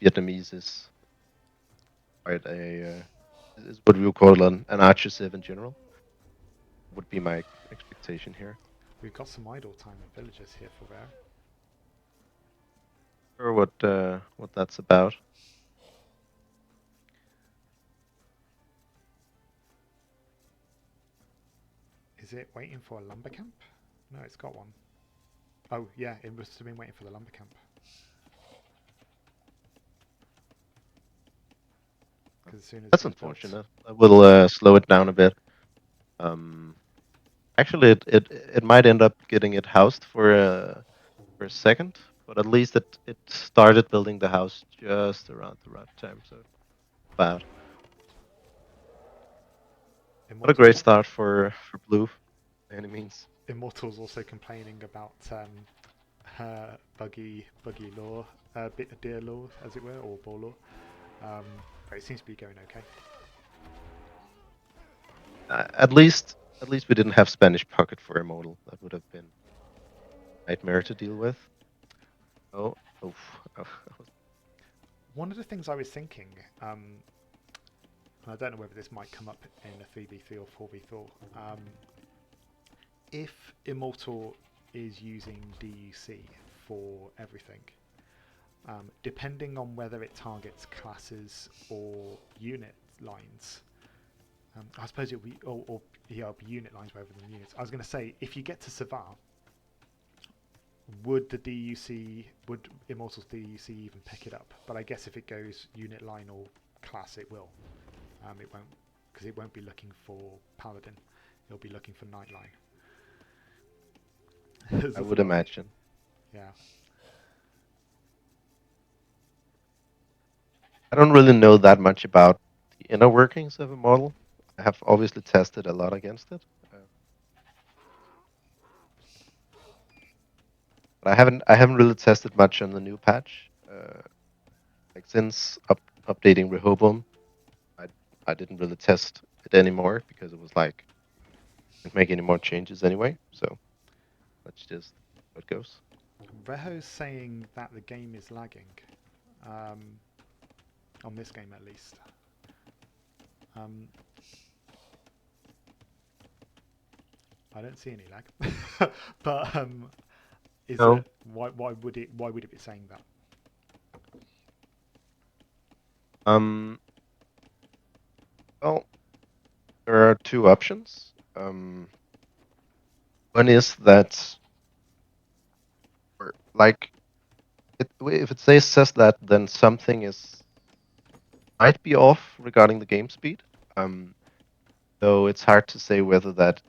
Vietnamese is quite is what we would call an archer civ in general. Would be my expectation here. We've got some idle time in villages here for rare. Or what that's about. Is it waiting for a lumber camp? No, it's got one. Oh, yeah, it must have been waiting for the lumber camp. Because as soon as it That's gets built... unfortunate. That will slow it down a bit. Um, Actually, it might end up getting it housed for a second, but at least it started building the house just around the right time. So bad. What a Immortals, great start for blue, by any means. Immortals also complaining about buggy law, bit of deer law, as it were, or ball law. Um, but it seems to be going okay. At least we didn't have Spanish pocket for Immortal. That would have been a nightmare to deal with. Oh, oof. Oh, One of the things I was thinking, and I don't know whether this might come up in a 3v3 or 4v4, if Immortal is using DUC for everything, depending on whether it targets classes or unit lines, I suppose it would be, or yeah, it'll be unit lines rather than units. I was going to say, if you get to Savar, would would Immortal's DUC even pick it up? But I guess if it goes unit line or class, it will. It won't, because it won't be looking for Paladin. It'll be looking for Nightline. I would imagine. Yeah. I don't really know that much about the inner workings of Immortal. I have obviously tested a lot against it. But I haven't really tested much on the new patch. Like since updating Rehoboam, I I didn't really test it anymore because it was like can't make any more changes anyway. So let's just see how it goes. Reho's saying that the game is lagging. Um, on this game at least. Um, I don't see any lag. But is No. it why would it be saying that? Um. Well, there are two options. One is that, or like, if it says that, then something is might be off regarding the game speed. Um, though it's hard to say whether that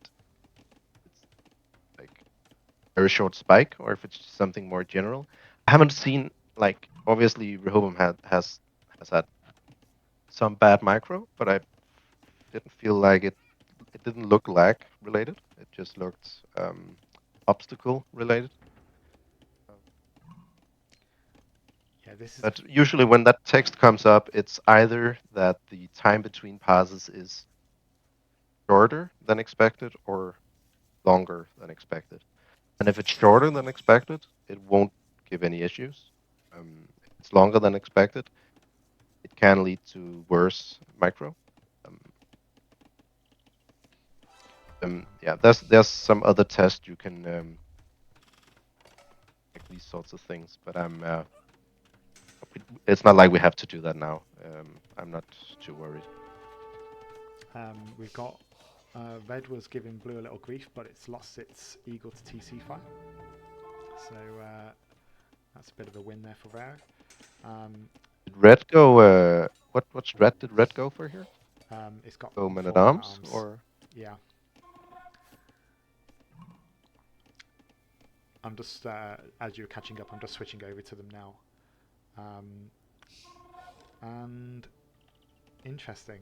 it's like a very short spike or if it's just something more general. I haven't seen like obviously Rehoboam has had some bad micro, but I didn't feel like it didn't look lag related. It just looked obstacle related. Yeah, this is But usually when that text comes up, it's either that the time between passes is shorter than expected or longer than expected. And if it's shorter than expected, it won't give any issues. If it's longer than expected, it can lead to worse micro. Um, yeah, there's some other tests you can like these sorts of things, but it's not like we have to do that now. I'm not too worried. we've got red was giving blue a little grief, but it's lost its eagle to TC fire. So that's a bit of a win there for Rare. Did red go? What strat did red go for here? It's got Go man at 4 men at arms arms. or Yeah. I'm just, as you're catching up, I'm just switching over to them now. And interesting.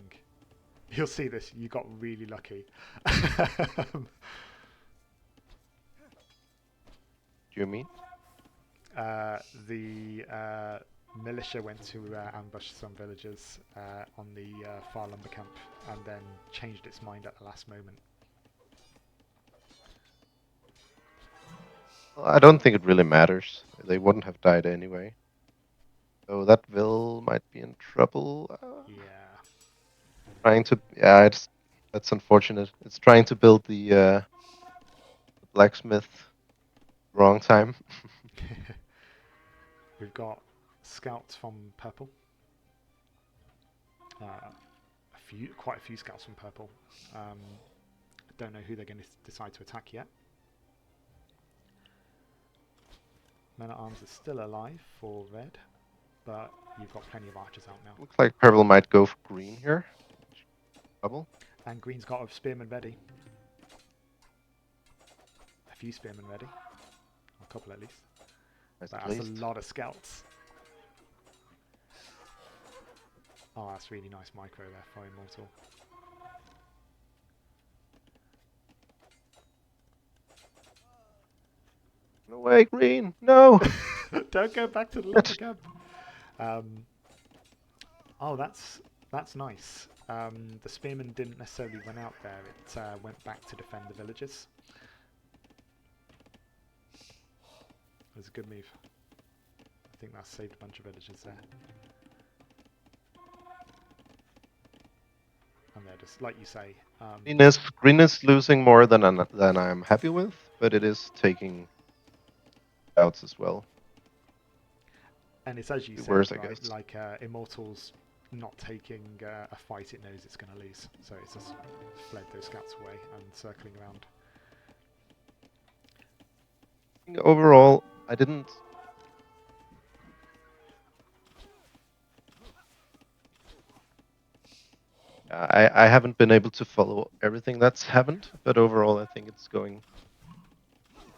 You'll see this. You got really lucky. do you mean? The militia went to ambush some villagers on the far lumber camp and then changed its mind at the last moment. Well, I don't think it really matters. They wouldn't have died anyway. So that Vil might be in trouble. Yeah. Trying to, yeah, it's that's unfortunate. It's trying to build the blacksmith wrong time. We've got scouts from purple. Quite a few scouts from purple. Don't know who they're going to decide to attack yet. Men at Arms is still alive for red, but you've got plenty of archers out now. Looks like purple might go for green here. Trouble. And green's got a spearman ready. A few spearmen ready. A couple at least. That's a lot of scouts. Oh, that's really nice micro there for Immortal. No way, green! No! Don't go back to the lumber camp. Oh, that's nice. The spearmen didn't necessarily run out there. It went back to defend the villagers. It was a good move. I think that saved a bunch of villagers there. And they're just, like you say... green is losing more than I'm happy with, but it is taking outs as well. And it's as you said, worse, right? I guess. Like Immortal's not taking a fight it knows it's going to lose. So it's just fled those scouts away and circling around. Overall, I didn't... I haven't been able to follow everything that's happened, but overall I think it's going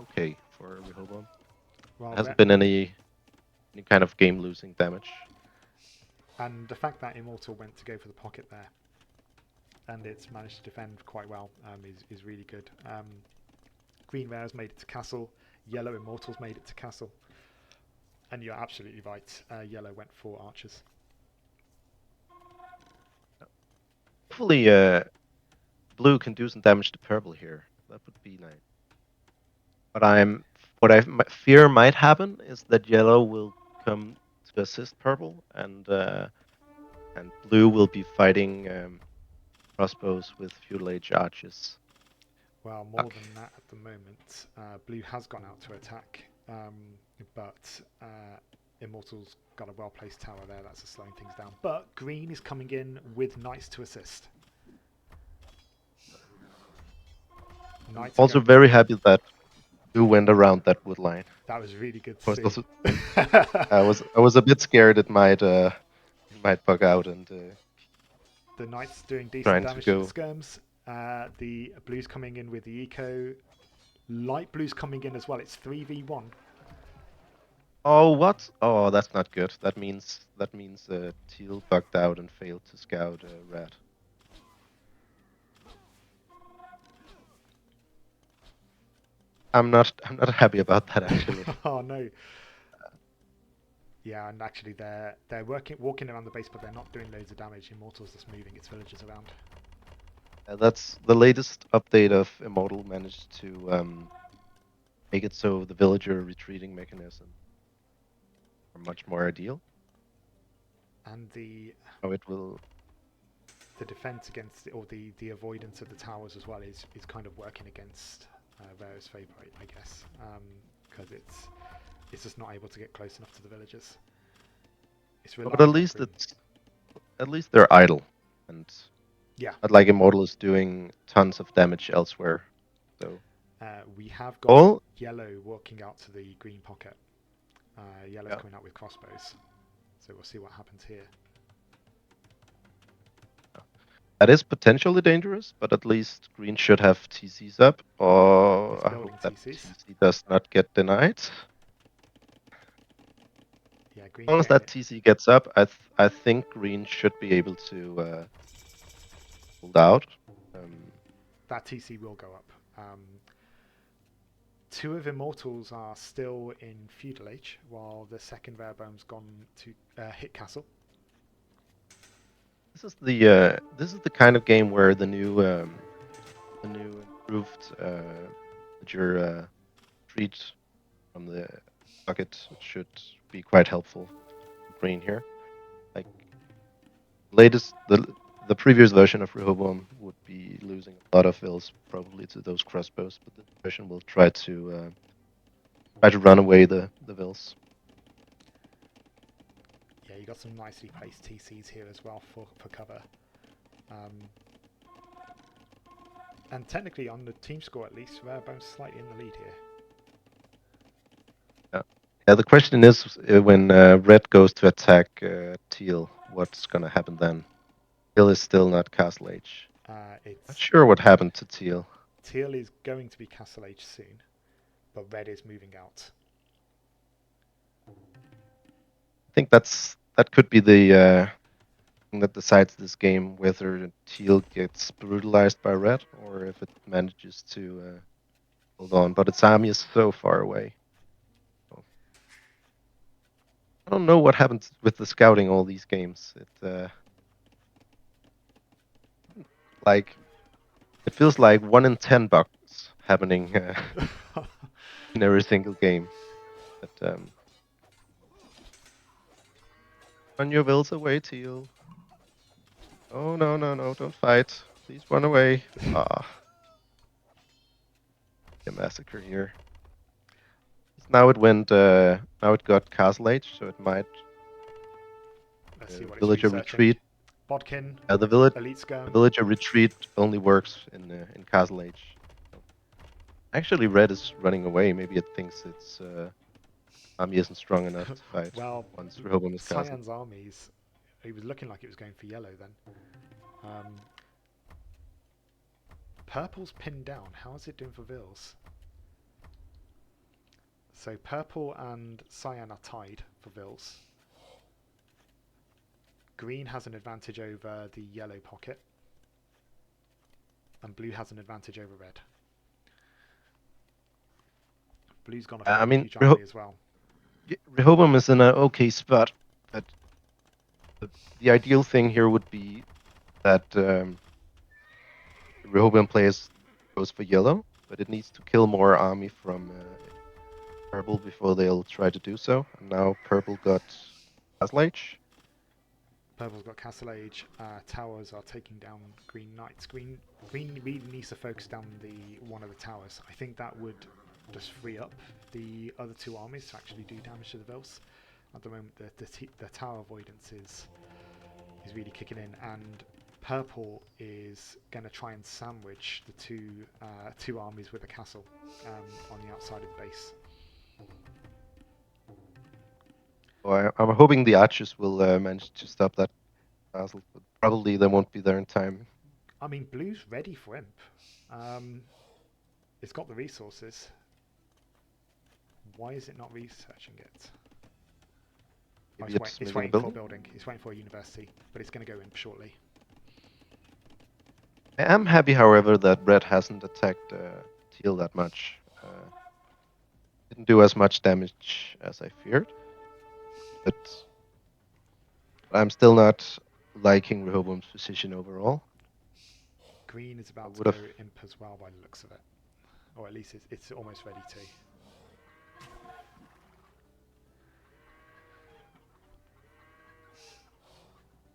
okay for Rehoboam. Well, There hasn't been any kind of game-losing damage. And the fact that Immortal went to go for the pocket there, and it's managed to defend quite well, is really good. Green Rare's made it to castle, Yellow Immortal's made it to castle, and you're absolutely right, Yellow went for archers. Hopefully blue can do some damage to purple here. That would be nice. But what I fear might happen is that yellow will come to assist purple, and blue will be fighting crossbows with feudal age archers. Well, more than that at the moment. Blue has gone out to attack, but Immortal's got a well-placed tower there. That's slowing things down. But green is coming in with knights to assist. I'm also very happy that blue went around that wood line. That was really good to see. I was a bit scared it might bug out and. The knights doing decent damage to the skirms. The blues coming in with the eco. Light blues coming in as well. It's 3v1. Oh, what? Oh, that's not good. That means teal bugged out and failed to scout red. I'm not happy about that actually. Oh no. Yeah, and actually they're walking around the base, but they're not doing loads of damage. Immortal's just moving its villagers around. That's the latest update of Immortal managed to make it so the villager retreating mechanism are much more ideal. And the defense against the avoidance of the towers as well is kind of working against Rare's favour, I guess, because it's just not able to get close enough to the villagers. But at least they're idle, and yeah, not like Immortal is doing tons of damage elsewhere. So we have got yellow walking out to the green pocket. Yellow's coming out with crossbows, so we'll see what happens here. That is potentially dangerous, but at least green should have TCs up, or I hope that TC does not get denied. Yeah, green. As long as that TC gets up, I think green should be able to hold out. That TC will go up. Two of Immortals are still in feudal age, while the second Rehoboam's gone to hit castle. This is the kind of game where the new improved retreat from the bucket should be quite helpful for green here. Like the previous version of Rehoboam would be losing a lot of vills probably to those crossbows, but the version will try to run away the vills. got some nicely placed TCs here as well for cover. And technically, on the team score at least, Rehoboam's slightly in the lead here. Yeah, the question is when red goes to attack teal, what's going to happen then? Teal is still not Castle Age. Not sure what happened to teal. Teal is going to be Castle Age soon, but red is moving out. I think that could be the thing that decides this game, whether teal gets brutalized by red or if it manages to hold on. But its army is so far away. So I don't know what happens with the scouting all these games. Like it feels like 1 in 10 bugs happening in every single game. But run your wills away, teal. Oh no, don't fight. Please run away. Ah, a massacre here. Now it went. Now it got Castle Age, so it might. Let's see what it's Villager researching. retreat. Bodkin, Elite The Skirm. villager retreat only works in Castle Age. So. Actually, red is running away. Maybe it thinks its army isn't strong enough to fight. Well, once Rehoboam is castled. Cyan's armies. It was looking like it was going for yellow then. Purple's pinned down. How is it doing for Vils? So purple and cyan are tied for Vils. Green has an advantage over the yellow pocket. And blue has an advantage over red. Blue's gone a huge army as well. Rehoboam is in an okay spot, but the ideal thing here would be that Rehoboam goes for yellow, but it needs to kill more army from purple before they'll try to do so. And now purple got Castle Age. Purple's got Castle Age. Towers are taking down green knights. Green really needs to focus down one of the towers. I think that would just free up the other two armies to actually do damage to the Vils. At the moment, the tower avoidance is really kicking in, and purple is going to try and sandwich the two armies with a castle on the outside of the base. Oh, I'm hoping the archers will manage to stop that castle, but probably they won't be there in time. I mean, blue's ready for imp. It's got the resources. Why is it not researching it? It's waiting for a building. It's waiting for a university, but it's going to go imp shortly. I am happy, however, that red hasn't attacked teal that much. Didn't do as much damage as I feared. But I'm still not liking Rehoboam's position overall. Green is about to go imp as well by the looks of it. Or at least it's almost ready to.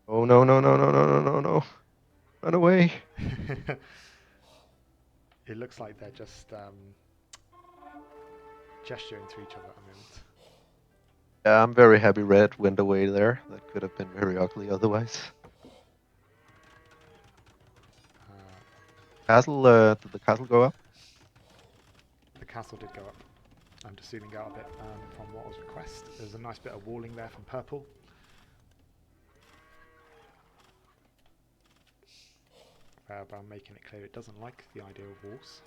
Oh no. Run away. It looks like they're just gesturing to each other at the moment. Yeah, I'm very happy red went away there. That could have been very ugly otherwise. Castle, did the castle go up? The castle did go up. I'm just zooming out a bit from what was requested. There's a nice bit of walling there from purple. But I'm making it clear it doesn't like the idea of walls.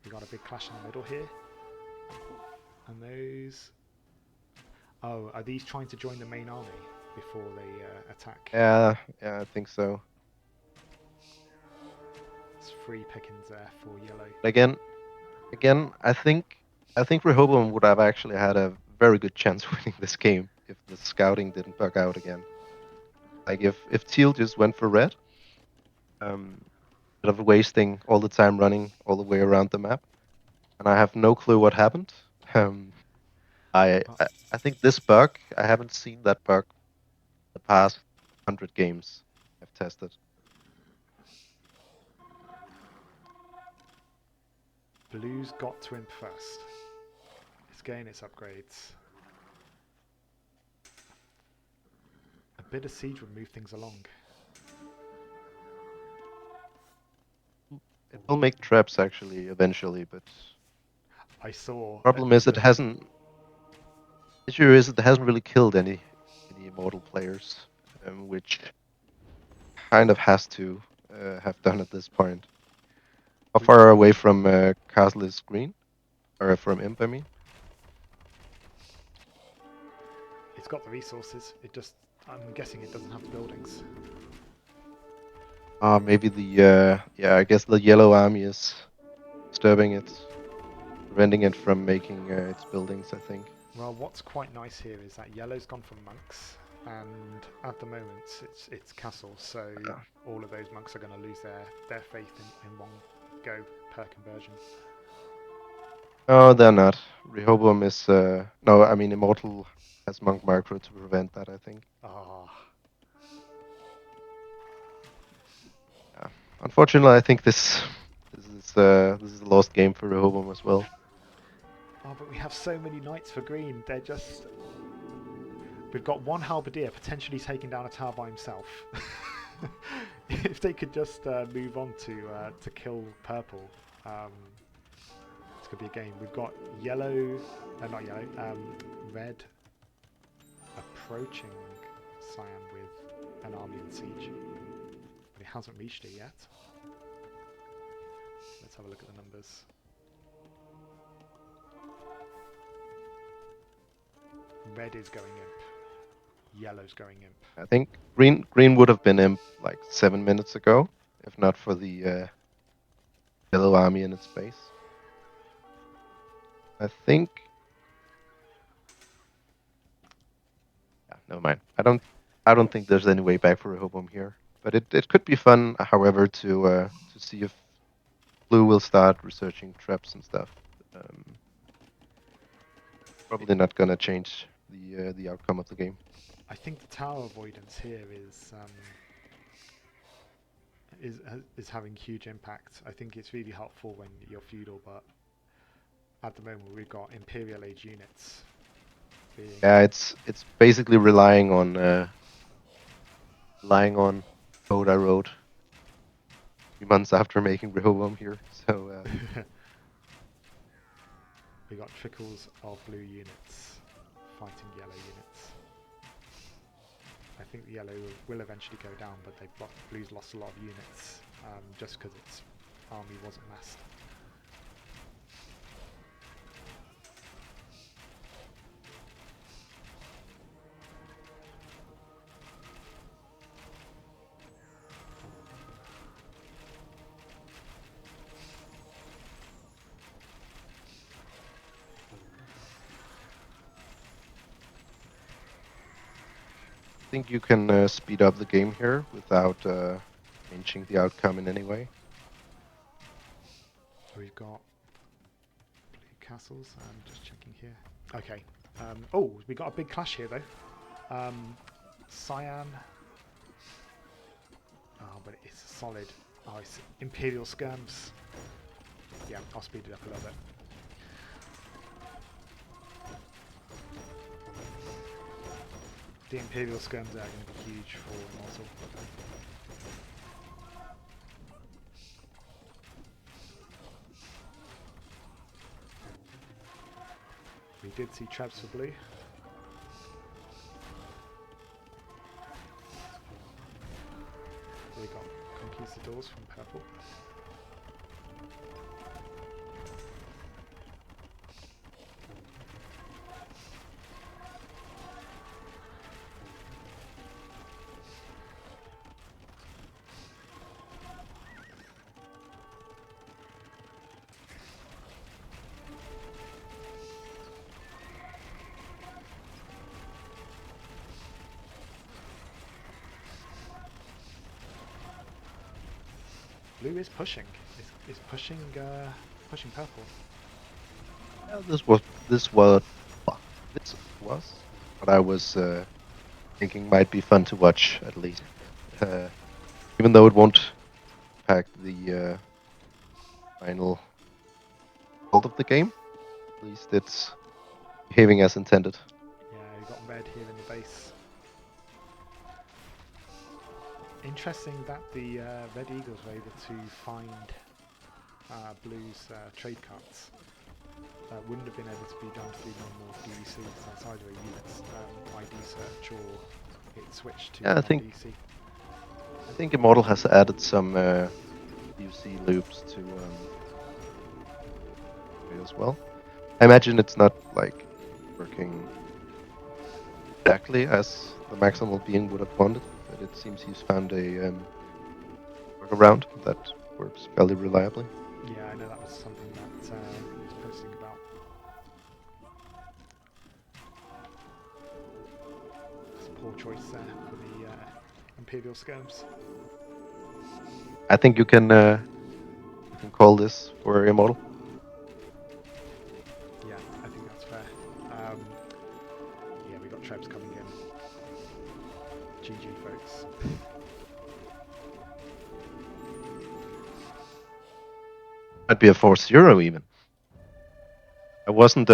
We've got a big clash in the middle here. And those... Oh, are these trying to join the main army before they attack? Yeah, I think so. It's free pickings there for yellow. Again, I think Rehoboam would have actually had a very good chance winning this game if the scouting didn't bug out again. Like if teal just went for red, instead of wasting all the time running all the way around the map, and I have no clue what happened. I think this bug, I haven't seen that bug the past 100 games I've tested. Blue's got to imp first. It's getting its upgrades. bit of siege would move things along. It will make traps actually eventually, but I saw. problem is it hasn't. Issue is it hasn't really killed any immortal players, which kind of has to have done at this point. How far away from Castle is Green? Or from Imp, I mean? It's got the resources. It just, I'm guessing it doesn't have the buildings. Maybe yeah, I guess the yellow army is disturbing it, preventing it from making its buildings, I think. Well, what's quite nice here is that yellow's gone from monks, and at the moment it's castle, so all of those monks are going to lose their faith in one go per conversion. No, they're not. Rehoboam is no, I mean Immortal has monk macro to prevent that, I think. Yeah. Unfortunately, I think this is a lost game for Rehoboam as well. Oh, but we have so many knights for green. They're just. We've got one halberdier potentially taking down a tower by himself. If they could just move on to kill purple, it's gonna be a game. We've got yellow, not yellow, red approaching cyan with an army in siege, but he hasn't reached it yet. Let's have a look at the numbers. Red is going imp. Yellow's going imp. I think green would have been imp like 7 minutes ago, if not for the yellow army in its base. I think. Yeah, never mind. I don't think there's any way back for Rehoboam here. But it could be fun, however, to see if Blue will start researching traps and stuff. Probably not gonna change the outcome of the game. I think the tower avoidance here is having huge impact. I think it's really helpful when you're feudal, but at the moment we've got Imperial Age units. Yeah, it's basically relying on code I wrote 3 months after making Rehoboam here. So we got trickles of blue units fighting yellow units. I think the yellow will eventually go down, but blue's lost a lot of units just because its army wasn't massed. I think you can speed up the game here without changing the outcome in any way. We've got blue castles. I'm just checking here. Okay. Oh, we got a big clash here though. Cyan. Oh, but it's solid. Oh, it's Imperial skirms. Yeah, I'll speed it up a little bit. The Imperial skirms are going to be huge for Immortal. We did see traps for blue. We got conquistadors from purple. Blue is pushing. Is pushing purple. This was what I was thinking might be fun to watch at least, even though it won't impact the final result of the game. At least it's behaving as intended. Yeah, you got red here in the base. Interesting that the Red Eagles were able to find Blue's trade cards. Wouldn't have been able to be done through normal DVC, so that's either a unit's ID search or it switched to Yeah, non-DC. I think Immortal has added some UC loops to it as well. I imagine it's not like working exactly as the Maximal Being would have wanted, but it seems he's found a workaround that works fairly reliably. Yeah, I know that was something that he was posting about. It's a poor choice there for the Imperial Skirms. I think you can call this for Immortal. Yeah, I think that's fair. Um, yeah, we got Trebs coming in. GG, folks. Might be a 4-0 even. I wasn't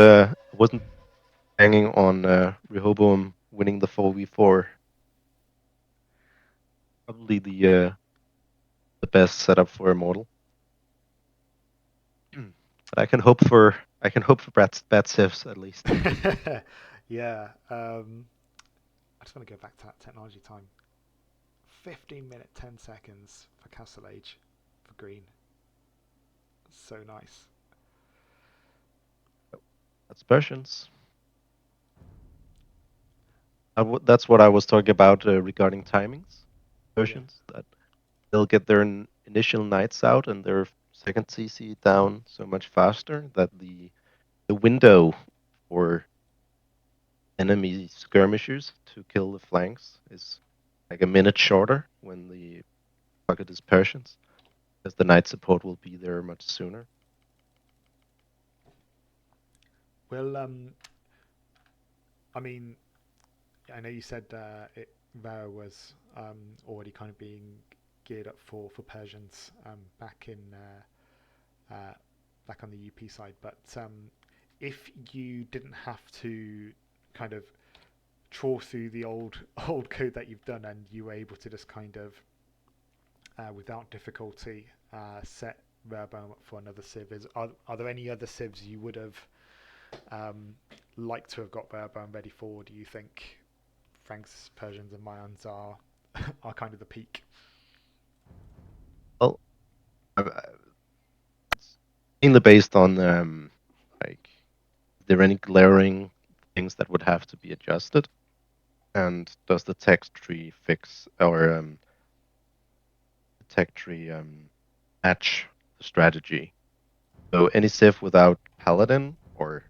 hanging on Rehoboam winning the 4v4. Probably the best setup for Immortal. But I can hope for bad civs at least. Yeah, I just want to go back to that technology time. 15 minute 10 seconds for Castle Age for green. So nice. That's Persians. That's what I was talking about regarding timings. Yeah. Persians that they'll get their initial knights out and their second CC down so much faster that the window for enemy skirmishers to kill the flanks is like a minute shorter when the target is Persians, because the knight support will be there much sooner. Well, I mean, I know you said Vera was already kind of being geared up for Persians back in back on the UP side, but if you didn't have to kind of trawl through the old code that you've done and you were able to just kind of without difficulty set Rehoboam up for another civ, are there any other civs you would have liked to have got Rehoboam ready for? Do you think Franks, Persians, and Mayans are are kind of the peak? Well, it's mainly based on like if there are any glaring things that would have to be adjusted, and does the text tree fix or the tech tree match the strategy? So any civ without Paladin or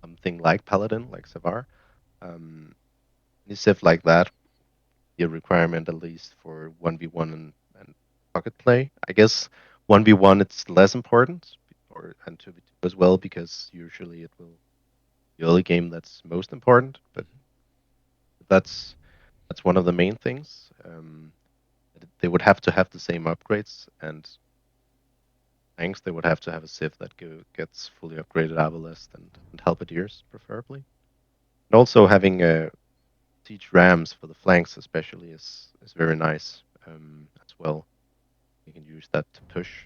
something like Paladin, like Savar, um, any civ like that, be a requirement at least for 1v1 and pocket play. I guess 1v1 it's less important, or and 2v2 as well, because usually it will the early game that's most important. But that's that's one of the main things. They would have to have the same upgrades, and tanks they would have to have a civ that gets fully upgraded Avalist and Halberdiers preferably. And also having siege rams for the flanks especially is very nice as well. You can use that to push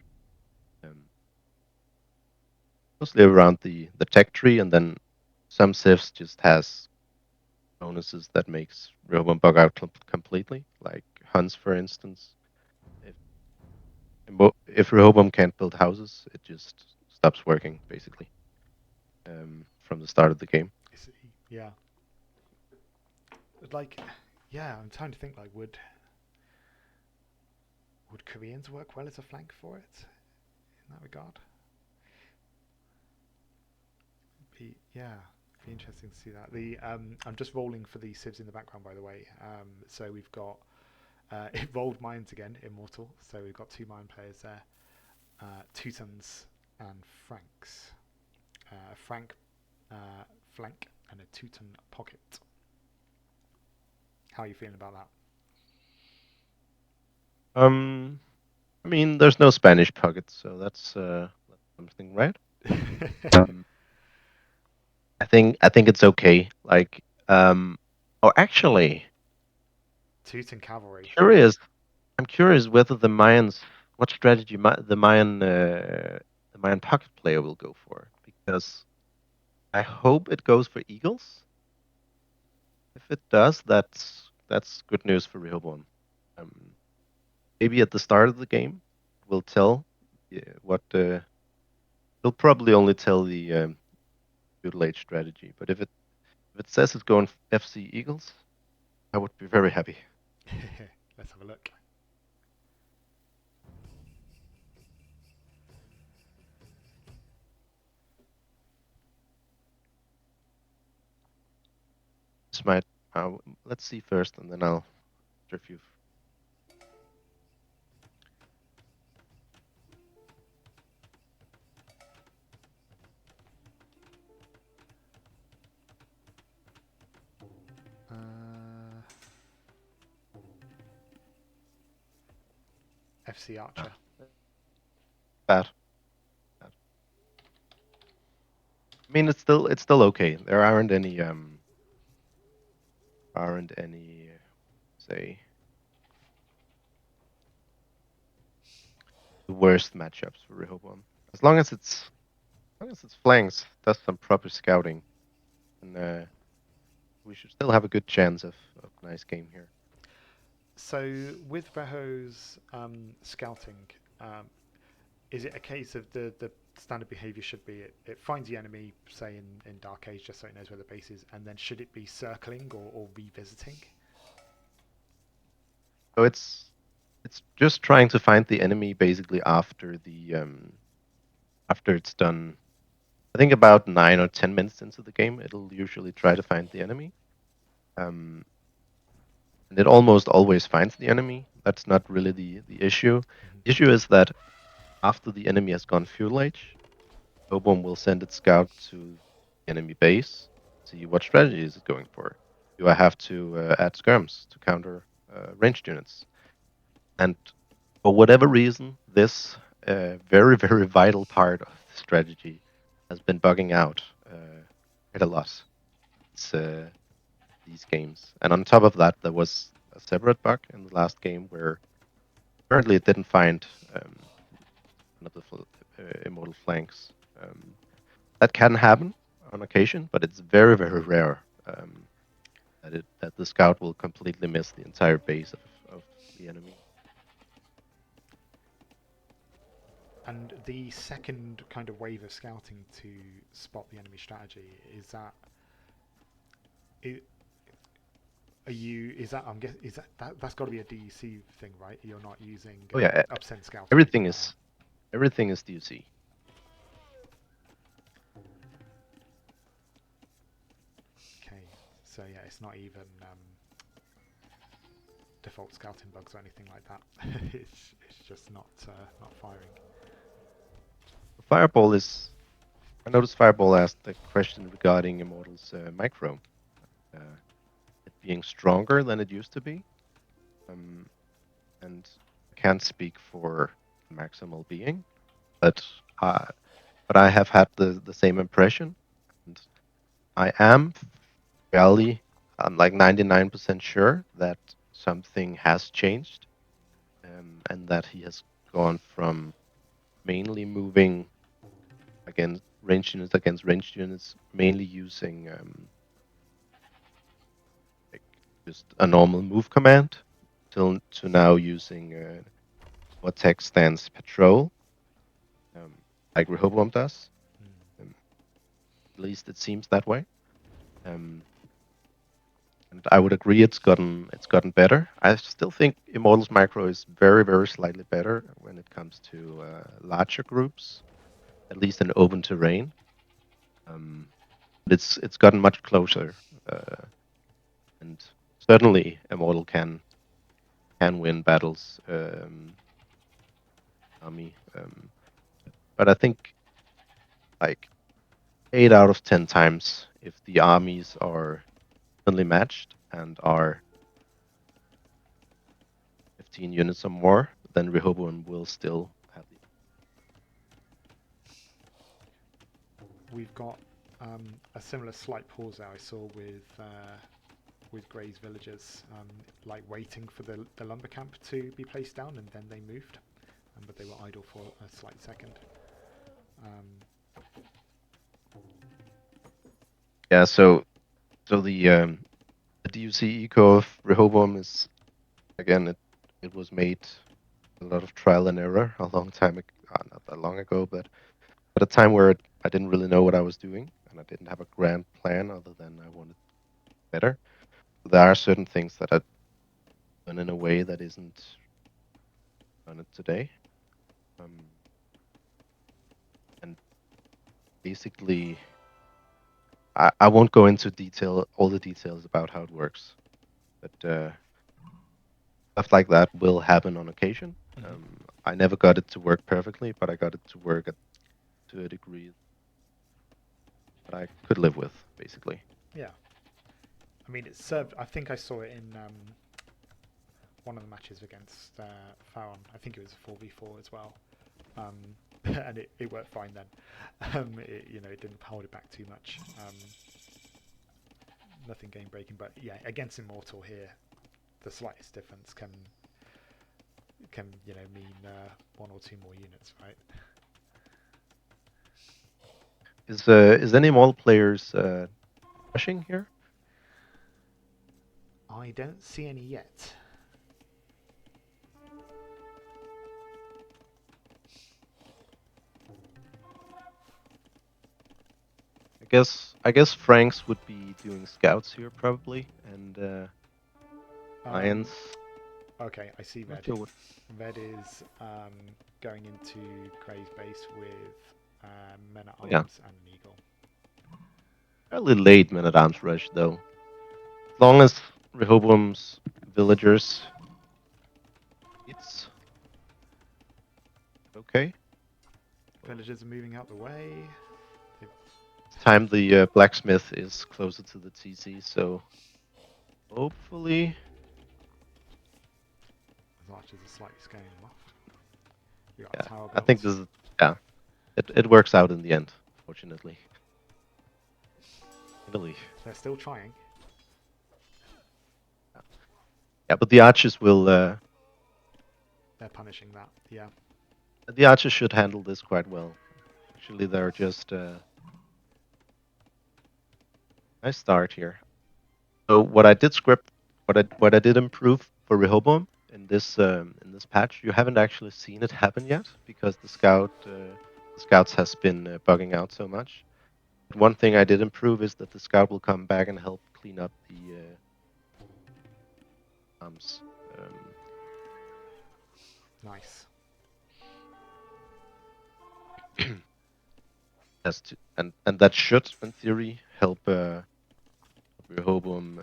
um, mostly around the tech tree, and then some civs just has bonuses that makes Rehoboam bug out completely, like Huns, for instance. If if Rehoboam can't build houses, it just stops working basically from the start of the game. Yeah, like yeah, I'm trying to think like would Koreans work well as a flank for it in that regard? Yeah, be interesting to see that. The I'm just rolling for the civs in the background, by the way. So we've got it rolled mines again, Immortal. So we've got two mine players there, Teutons and Franks. Frank flank and a Teuton pocket. How are you feeling about Um, I mean, there's no Spanish pocket, so that's something, right? that? Um, I think it's okay. Like, or actually, Teuton cavalry. I'm curious whether the Mayans, what strategy the Mayan pocket player will go for, because I hope it goes for eagles. If it does, that's good news for Rehoboam. Um, Maybe at the start of the game, we'll tell what it'll probably only tell the feudal age strategy. But if it says it's going FC eagles, I would be very happy. Let's have a look. This might. Let's see first, and then I'll review. FC Archer. Bad. I mean, it's still okay. There aren't any say the worst matchups for Rehoboam. As long as its flanks does some proper scouting, and we should still have a good chance of a nice game here. So with Reho's scouting, is it a case of the standard behavior should be it finds the enemy, say in Dark Age, just so it knows where the base is, and then should it be circling or revisiting? So it's just trying to find the enemy basically after after it's done. I think about 9 or 10 minutes into the game, it'll usually try to find the enemy. And it almost always finds the enemy. That's not really the issue. Mm-hmm. The issue is that after the enemy has gone feudal age, Obom will send its scout to the enemy base, see what strategy is it going for. Do I have to add skirms to counter ranged units? And for whatever reason, this very, very vital part of the strategy has been bugging out quite a lot. It's these games. And on top of that, there was a separate bug in the last game where apparently it didn't find one of the immortal flanks. That can happen on occasion, but it's very, very rare that the scout will completely miss the entire base of the enemy. And the second kind of wave of scouting to spot the enemy strategy, is that are you? Is that I'm guess is that's got to be a DEC thing, right? You're not using Oh yeah, upsend scout. everything is DUC. Okay, so yeah, it's not even default scouting bugs or anything like that. it's just not firing. Fireball is. I noticed Fireball asked a question regarding Immortal's micro, it being stronger than it used to be, and I can't speak for Maximal Being, but I have had the same impression, and I am fairly, I'm like 99% sure that something has changed, and that he has gone from mainly moving against ranged units, mainly using like just a normal move command, to now using what text stands patrol, like Rehoboam does. Um, at least it seems that way. Um, and I would agree it's gotten better. I still think Immortals Micro is very, very slightly better when it comes to larger groups, at least in open terrain. But it's gotten much closer, and certainly Immortal can win battles, army. But I think like 8 out of 10 times, if the armies are evenly matched and are 15 units or more, then Rehoboam will still have the. We've got a similar slight pause there I saw with with Grey's villagers, like waiting for the lumber camp to be placed down, and then they moved, but they were idle for a slight second. Yeah, so the DUC eco of Rehoboam is, again, it was made a lot of trial and error a long time ago, not that long ago, but at a time where I didn't really know what I was doing, and I didn't have a grand plan other than I wanted better. There are certain things that I've done in a way that isn't done it today. And basically, I won't go into all the details about how it works, but stuff like that will happen on occasion. I never got it to work perfectly, but I got it to work to a degree that I could live with, basically. Yeah. I mean, it served. I think I saw it in one of the matches against Farron. I think it was a 4v4 as well. And it worked fine then. It didn't hold it back too much. Nothing game breaking, but yeah, against Immortal here, the slightest difference can mean one or two more units, right? Is any Immortal players rushing here? I don't see any yet. I guess Franks would be doing scouts here probably, and Lions. Okay, I see Red. Sure Red is going into Grey's base with men at arms and an eagle. Fairly late men at arms rush though. As long as Rehoboam's villagers, it's okay. Villagers are moving out the way. This time the blacksmith is closer to the TC, so hopefully. The archers are slightly scaling them off. Yeah, I think this is it works out in the end, fortunately. Really. They're still trying. Yeah, but the archers will. They're punishing that. Yeah. The archers should handle this quite well. Actually, they're just nice start here. So what I did improve for Rehoboam in this patch, you haven't actually seen it happen yet because the scouts has been bugging out so much. But one thing I did improve is that the scout will come back and help clean up the arms. Nice. And that should, in theory, help Rehoboam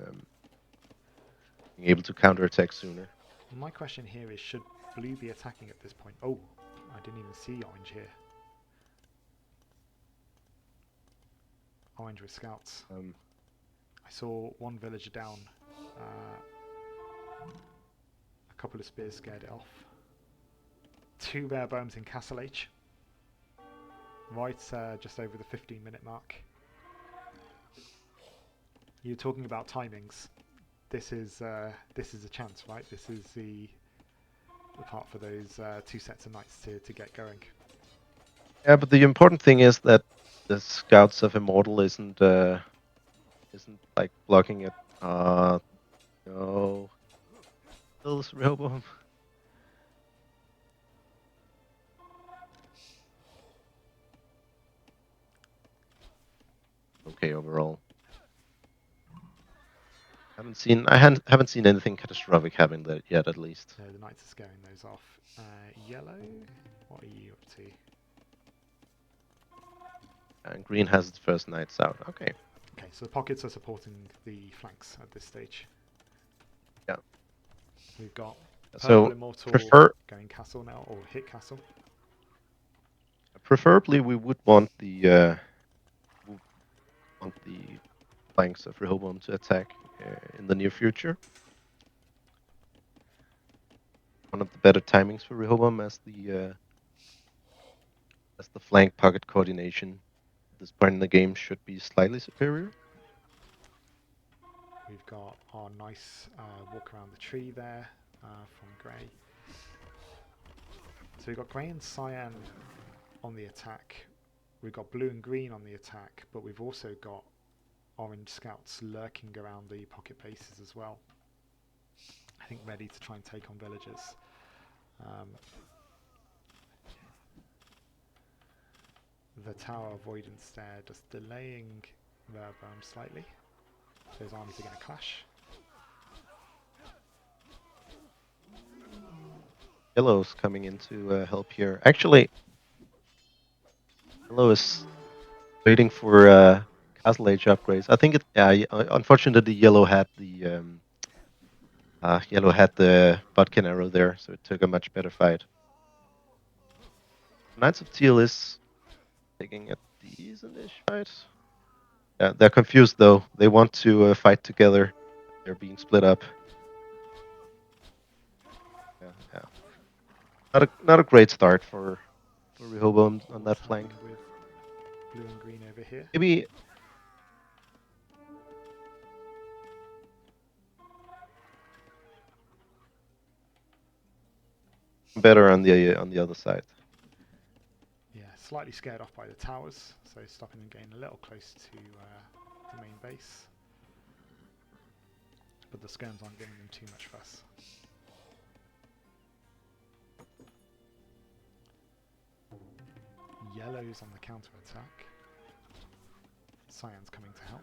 being able to counterattack sooner. My question here is, should blue be attacking at this point? Oh, I didn't even see orange here. Orange with scouts. I saw one villager down. A couple of spears scared it off. 2 rare bones in Castle H. Right, just over the 15-minute mark. You're talking about timings. This is a chance, right? This is the part for those 2 sets of knights to get going. Yeah, but the important thing is that the scouts of Immortal isn't like blocking it. No. Kills Rehoboam. Okay, overall. I haven't seen anything catastrophic happen there yet, at least. The knights are scaring those off. Yellow, what are you up to? And green has its first knights out. Okay. Okay, so the pockets are supporting the flanks at this stage. Yeah. We've got so Immortal going castle now, or hit castle. Preferably, we would want the flanks of Rehoboam to attack in the near future. One of the better timings for Rehoboam as the flank pocket coordination at this point in the game should be slightly superior. We've got our nice walk around the tree there from grey. So we've got grey and cyan on the attack. We've got blue and green on the attack, but we've also got orange scouts lurking around the pocket bases as well. I think ready to try and take on villagers. The tower avoidance there just delaying Rehoboam slightly. So his armies are going to clash. Yellow's coming in to help here. Actually, Yellow is waiting for Castle Age upgrades. I think it. Unfortunately, Yellow had the Bodkin arrow there, so it took a much better fight. Knights of Teal is taking a decent-ish fight. Yeah, they're confused though. They want to fight together. They're being split up. Yeah. Not a great start for Rehoboam on that flank. With blue and green over here. Maybe better on the other side. Yeah, slightly scared off by the towers, so stopping and getting a little close to the main base. But the skirms aren't giving them too much fuss. Yellow's on the counter attack. Cyan's coming to help.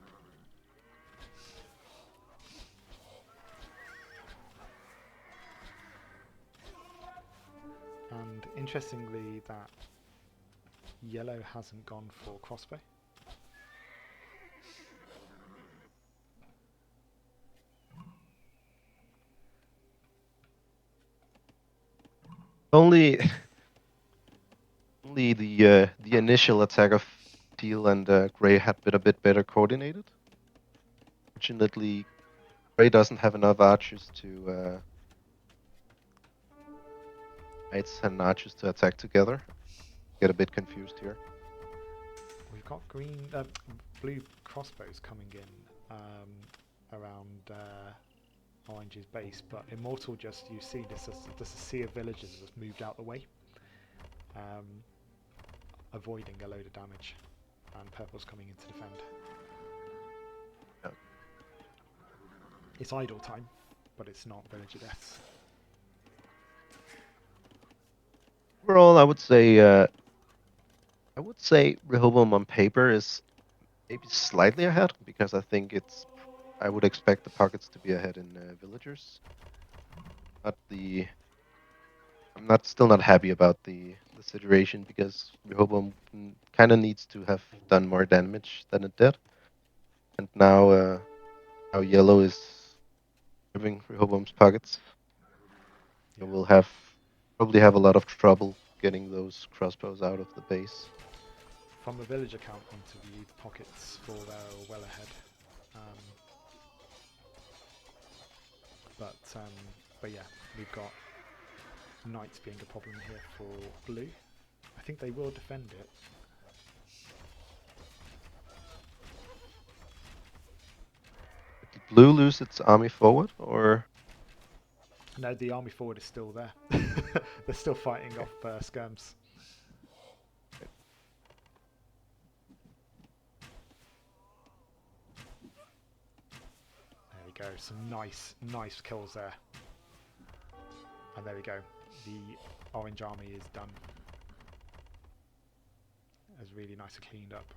And interestingly, that yellow hasn't gone for crossbow. Only the initial attack of Teal and Grey had been a bit better coordinated. Fortunately, Grey doesn't have enough archers to knights and archers to attack together. Get a bit confused here. We've got blue crossbows coming in around Orange's base, but Immortal you see this as a sea of villagers that's moved out the way, avoiding a load of damage, and Purple's coming in to defend. Yeah. It's idle time, but it's not villager deaths. Overall, I would say Rehoboam on paper is maybe slightly ahead, because I think I would expect the pockets to be ahead in villagers. I'm still not happy about the situation, because Rehoboam kind of needs to have done more damage than it did, and now Yellow is serving Rehoboam's pockets. Yeah. We'll probably have a lot of trouble getting those crossbows out of the base. From a villager count point of view, the pockets for there are well ahead. But yeah, we've got knights being a problem here for blue. I think they will defend it. Did blue lose its army forward, or? No, the army forward is still there. They're still fighting off skirms. There we go, some nice kills there. And there we go, the orange army is done. It's really nice and cleaned up.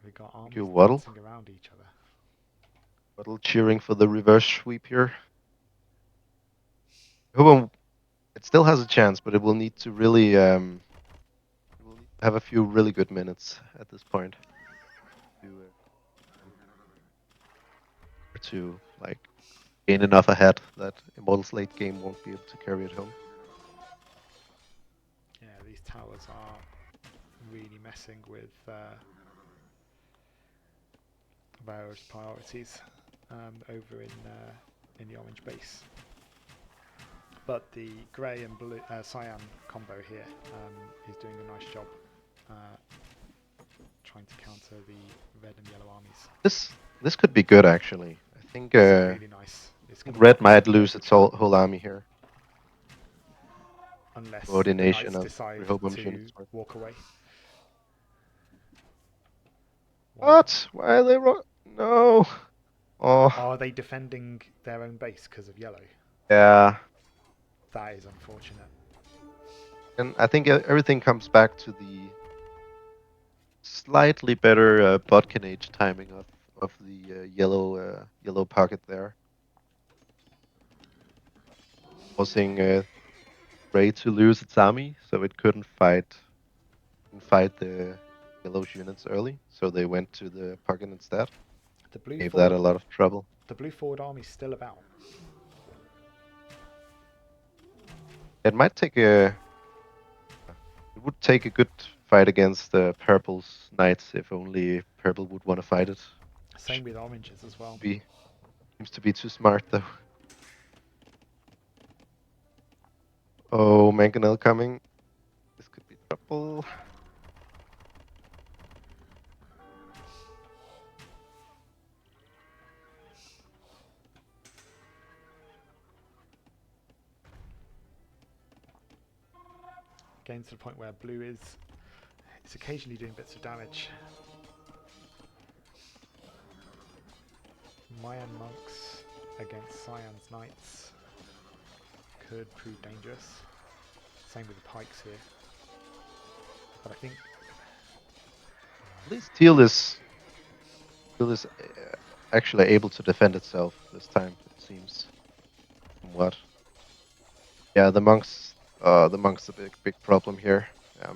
We got armies dancing around each other. Waddle cheering for the reverse sweep here. It still has a chance, but it will need to really have a few really good minutes at this point to like gain enough ahead that Immortal's late game won't be able to carry it home. Yeah, these towers are really messing with various priorities over in the orange base. But the grey and blue cyan combo here is doing a nice job trying to counter the red and yellow armies. This could be good actually. I think This is really nice. It's gonna red work might really lose its whole army here. unless the Coordination knights of decide Rehoboam's to units. walk away. What? Why are they No. Oh. Are they defending their own base because of yellow? Yeah. That is unfortunate. And I think everything comes back to the slightly better Bodkin Age timing of the yellow pocket there, causing Ray to lose its army, so it couldn't fight the yellow's units early, so they went to the pocket instead. The blue Gave forward, that a lot of trouble. the blue forward army's still about. It might take a. It would take a good fight against the Purple's Knights if only Purple would want to fight it. Same with oranges as well. Seems to be too smart though. Oh, Mangonel coming. This could be trouble. Getting to the point where blue is occasionally doing bits of damage. Mayan monks against Cyan's knights could prove dangerous. Same with the pikes here. But I think At least Teal is actually able to defend itself this time, it seems. Somewhat. Yeah, the monk's a big problem here. Yeah,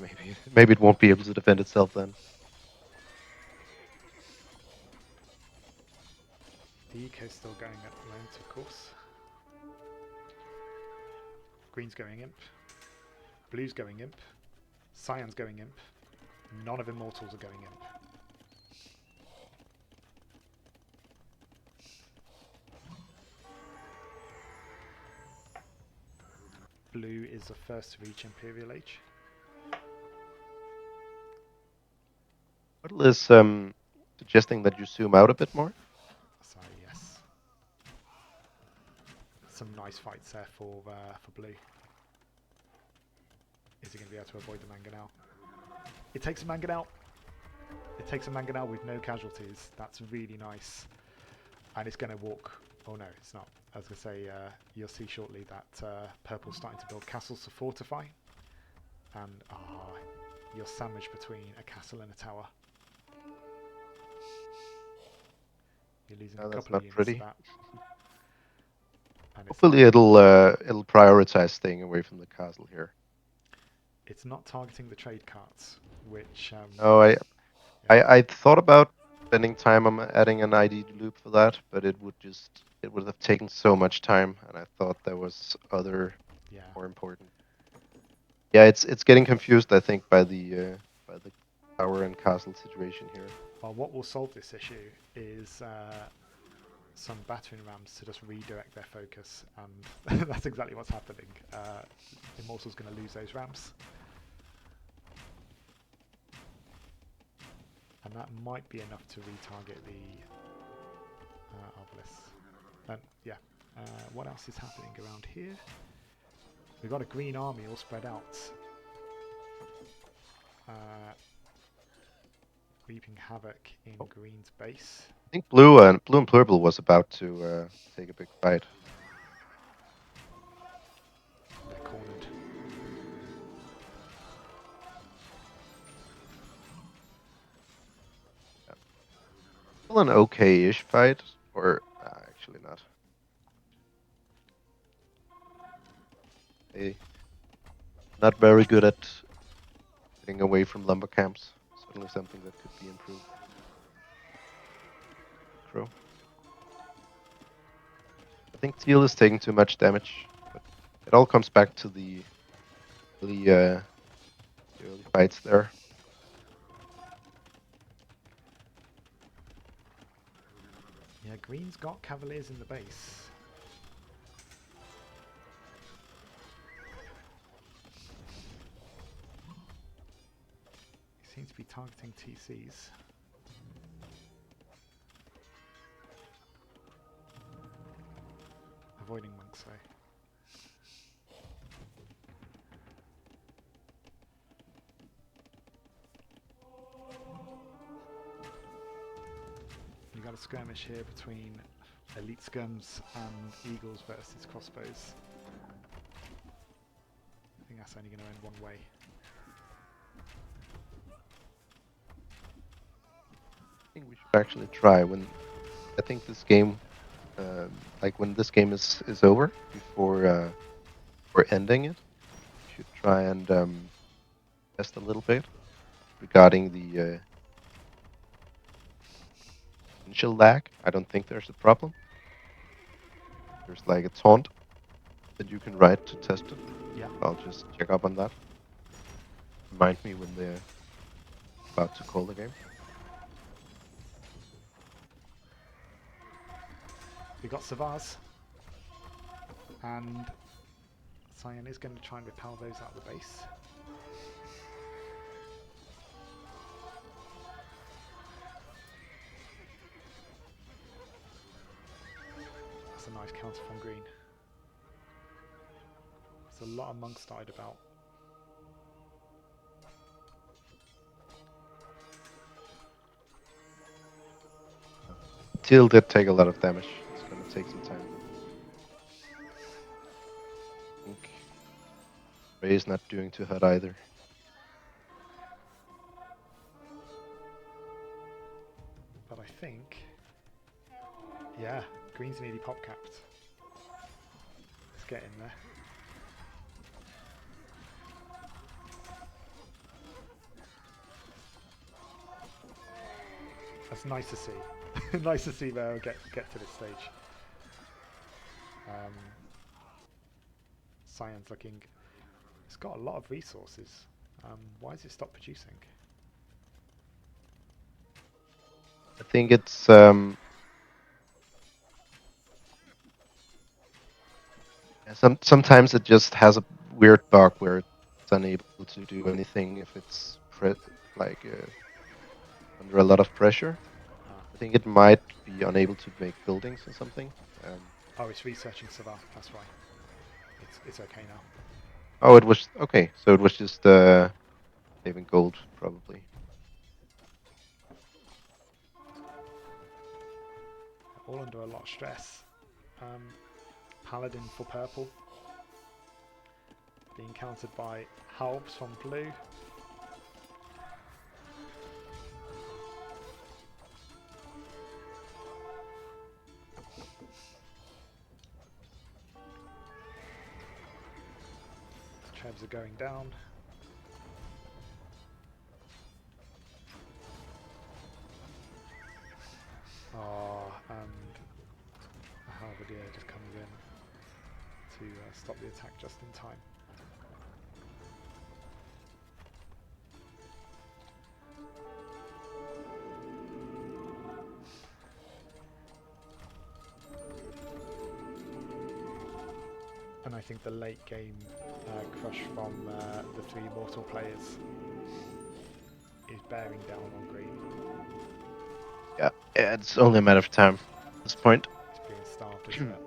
maybe it won't be able to defend itself then. the eco's still going at the moment, of course. Green's going imp. Blue's going imp. Cyan's going imp. None of Immortals are going imp. Blue is the first to reach Imperial Age. Whittle is suggesting that you zoom out a bit more. So yes, some nice fights there for blue. Is he going to be able to avoid the Mangonel? It takes a Mangonel. It takes a Mangonel with no casualties. That's really nice. And it's going to walk. Oh no, it's not. I was going to say, you'll see shortly that purple's starting to build castles to fortify. And you're sandwiched between a castle and a tower. You're losing a couple of units to that. And Hopefully it'll prioritize staying away from the castle here. It's not targeting the trade carts, which... No, I thought about spending time on adding an ID loop for that, but it would have taken so much time, and I thought there was other more important. Yeah, it's getting confused, I think, by the tower and castle situation here. Well, what will solve this issue is some battering rams to just redirect their focus, and that's exactly what's happening. Immortal's going to lose those rams. And that might be enough to retarget the obelisk. What else is happening around here? We've got a green army all spread out. Reaping havoc in green's base. I think blue and purple was about to take a big fight. They're cornered. Still an okay-ish fight, or actually not. They not very good at getting away from lumber camps. Certainly something that could be improved. Crow. I think Teal is taking too much damage, but it all comes back to the early fights there. Yeah, green's got cavaliers in the base. Seems to be targeting TCs. Avoiding monks though. You got a skirmish here between elite scums and eagles versus crossbows. I think that's only going to end one way. I think we should actually try when. I think this game, like when this game is over, before we're ending it, we should try and test a little bit regarding the initial lag. I don't think there's a problem. There's like a taunt that you can write to test it. Yeah. I'll just check up on that. Remind me when they're about to call the game. We got Savars, and Cyan is going to try and repel those out of the base. That's a nice counter from green. There's a lot of monks died about. Teal did take a lot of damage. It's gonna take some time. I think Ray is not doing too hot either. But I think, yeah, green's nearly pop capped. Let's get in there. That's nice to see. Nice to see Vale get to this stage. Cyan's looking. It's got a lot of resources. Why has it stopped producing? I think it's sometimes it just has a weird bug where it's unable to do anything if it's under a lot of pressure. I think it might be unable to make buildings or something. Oh, it's researching Savar. That's why. It's okay now. Oh, it was okay. So it was just saving gold, probably. All under a lot of stress. Paladin for purple. Being countered by Halbs from blue. Trebs are going down. And a halberdier just comes in to stop the attack just in time. And I think the late game crush from the three Immortal players is bearing down on green. Yeah, it's only a matter of time at this point. It's being starved, isn't it?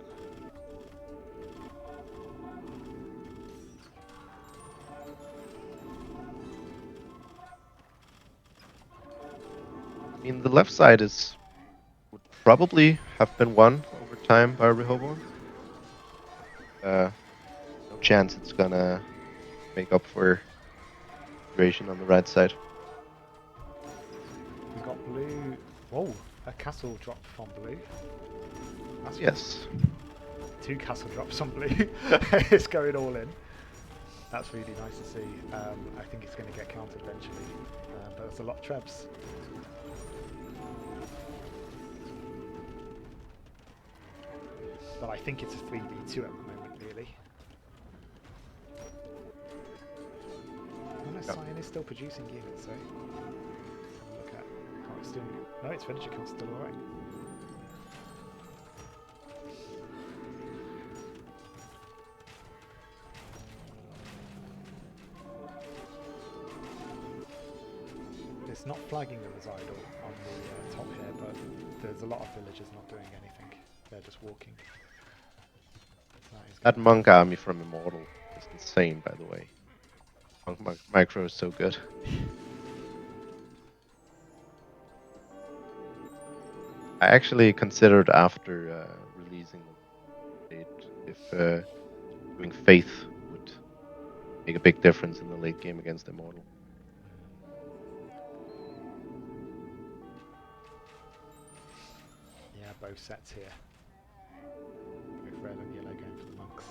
I mean, the left side would probably have been won over time by Rehoboam. No chance it's gonna make up for duration on the right side. We got blue. Whoa, a castle drop from blue. That's Yes. two castle drops on blue. It's going all in. That's really nice to see. I think it's going to get countered eventually, but there's a lot of trebs. But I think it's a 3v2 at the moment, really. No, Cyan is still producing units, so look at how it's doing. No, its finisher count's still alright. it's not flagging them as idle on the top here, but there's a lot of villagers not doing anything. They're just walking. That monk army from Immortal is insane, by the way. Monk micro is so good. I actually considered after releasing it if doing Faith would make a big difference in the late game against Immortal. Yeah, both sets here. Both red and yellow going for the monks.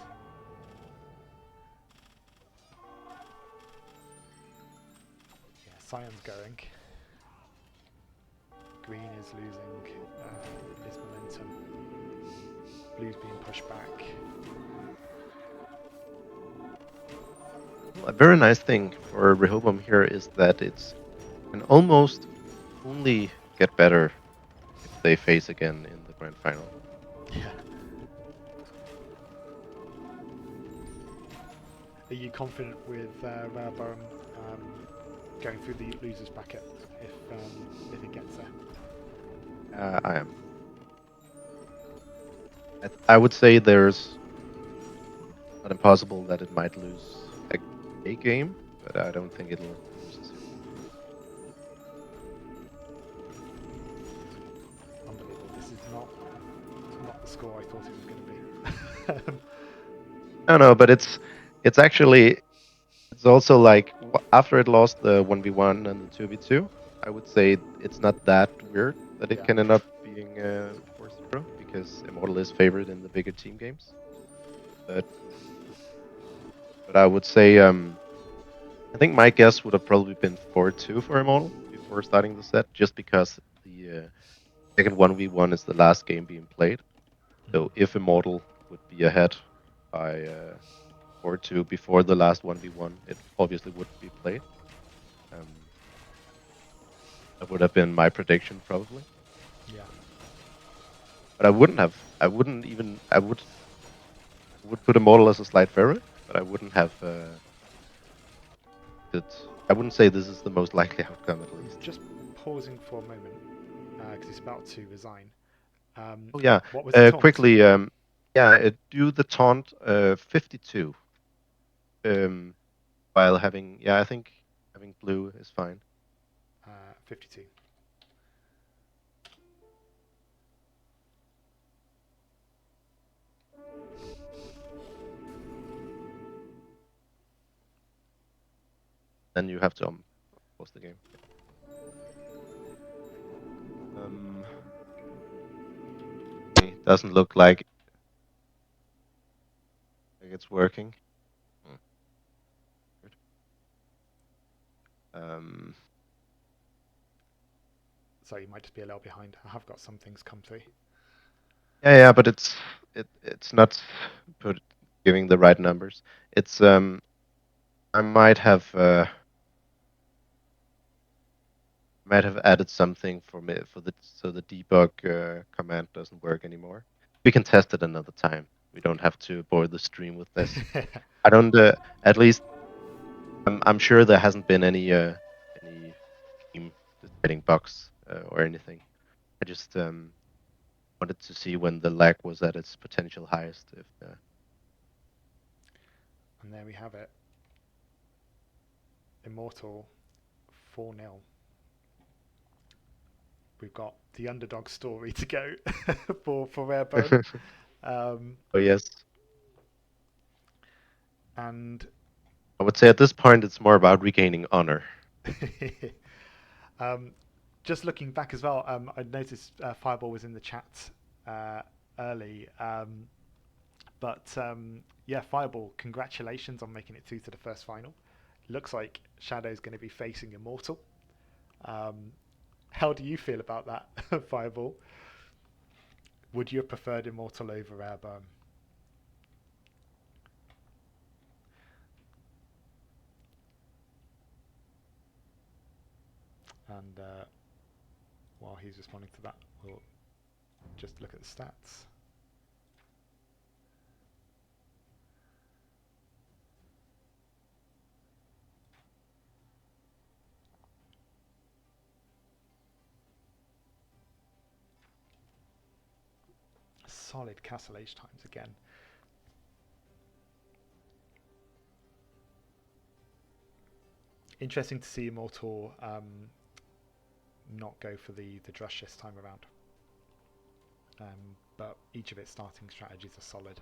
Yeah, Cyan's going. Green is losing his momentum. Blue's being pushed back. Well, a very nice thing for Rehoboam here is that it's can almost only get better if they face again in the grand final. Yeah. Are you confident with Rehoboam going through the losers bracket if it gets there? I am. I would say there's not impossible that it might lose a game, but I don't think it'll lose a series. Unbelievable. This is not the score I thought it was going to be. No, but it's actually it's also like after it lost the 1v1 and the 2v2, I would say it's not that weird that it can end up being 4-0 because Immortal is favored in the bigger team games. But I would say I think my guess would have probably been 4-2 for Immortal before starting the set, just because the second 1v1 is the last game being played. So if Immortal would be ahead by 4-2 before the last 1v1, it obviously wouldn't be played. That would have been my prediction probably. Yeah. But I would put Immortal as a slight favorite, but I wouldn't have I wouldn't say this is the most likely outcome at least. Just pausing for a moment because he's about to resign. Oh yeah. What was the taunt? Quickly, do the taunt 52. While having I think having blue is fine. 52. Then you have to pause the game. It doesn't look like it's working. So you might just be a little behind. I have got some things come through. Yeah, but it's not giving the right numbers. It's I might have added something for me so the debug command doesn't work anymore. We can test it another time. We don't have to bore the stream with this. I don't. At least I'm sure there hasn't been any team deciding bugs or anything. I just wanted to see when the lag was at its potential highest. And there we have it. Immortal 4-0. We've got the underdog story to go for Rehoboam. Oh yes. And I would say at this point it's more about regaining honor. Just looking back as well, I noticed Fireball was in the chat early. Yeah, Fireball, congratulations on making it through to the first final. Looks like Shadow's going to be facing Immortal. How do you feel about that, Fireball? Would you have preferred Immortal over Rehoboam? And while he's responding to that, we'll just look at the stats. solid Castle Age times again. Interesting to see Immortal not go for the Drush this time around. But each of its starting strategies are solid.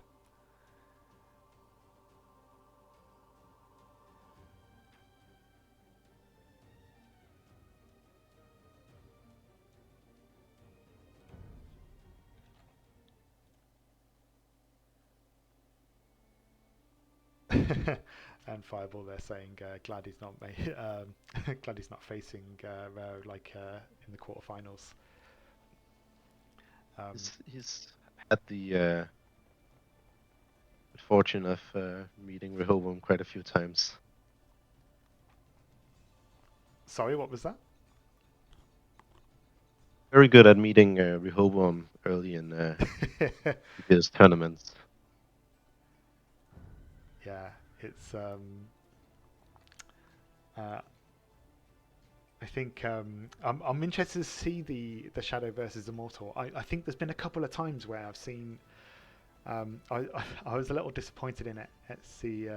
And Fireball, they're saying glad he's not glad he's not facing Rare in the quarterfinals. He's had the fortune of meeting Rehoboam quite a few times. Sorry, what was that? Very good at meeting Rehoboam early in his tournaments. Yeah, it's I think I'm interested to see the Shadow versus Immortal. I think there's been a couple of times where I've seen I was a little disappointed in it at the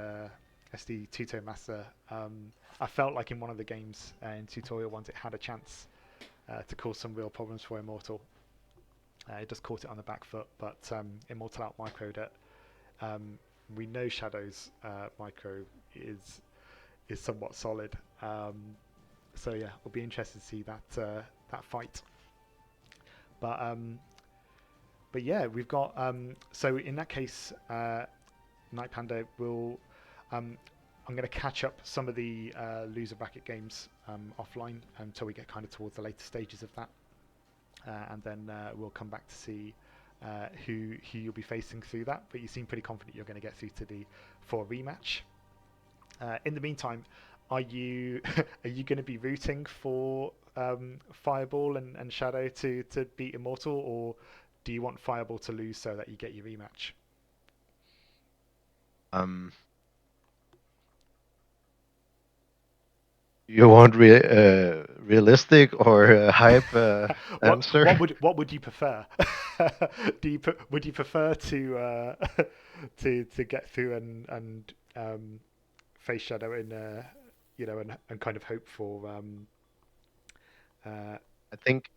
SD Tuto Master. I felt like in one of the games in Tutorial ones it had a chance to cause some real problems for Immortal. It just caught it on the back foot, but Immortal out microed it. We know Shadow's micro is somewhat solid. So yeah, we'll be interested to see that fight. But yeah, we've got so in that case, TheNightPanda will. I'm going to catch up some of the loser bracket games offline until we get kind of towards the later stages of that, and then we'll come back to see who you'll be facing through that. But you seem pretty confident you're going to get through to the 4 rematch. In the meantime, are you going to be rooting for Fireball and Shadow to beat Immortal, or do you want Fireball to lose so that you get your rematch? You want realistic or hype answer? What would you prefer? Would you prefer to to get through and face Shadow in and kind of hope for I think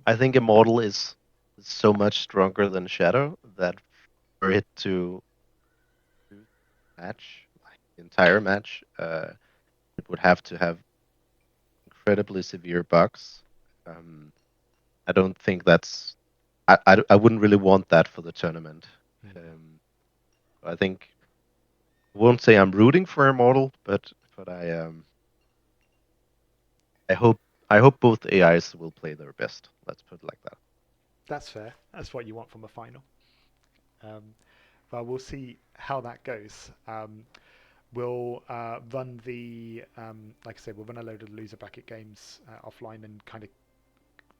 Immortal is so much stronger than Shadow that for it to match, like the entire match, it would have to have incredibly severe bugs. I don't think that's. I wouldn't really want that for the tournament. I think I won't say I'm rooting for Immortal, but I hope both AIs will play their best. Let's put it like that. That's fair. That's what you want from a final. Well, we'll see how that goes. We'll run the like I said, we'll run a load of loser bracket games offline, and kind of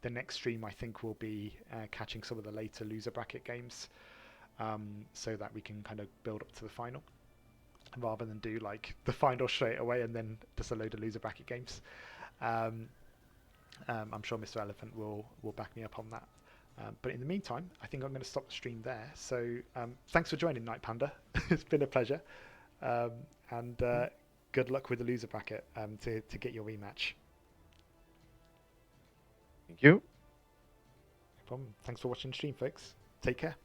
the next stream I think will be catching some of the later loser bracket games, so that we can kind of build up to the final, rather than do like the final straight away and then just a load of loser bracket games. I'm sure MrElephant will back me up on that. But in the meantime, I think I'm going to stop the stream there. So thanks for joining, TheNightPanda. It's been a pleasure. And good luck with the loser bracket to get your rematch. Thank you. No problem. Thanks for watching the stream, folks. Take care.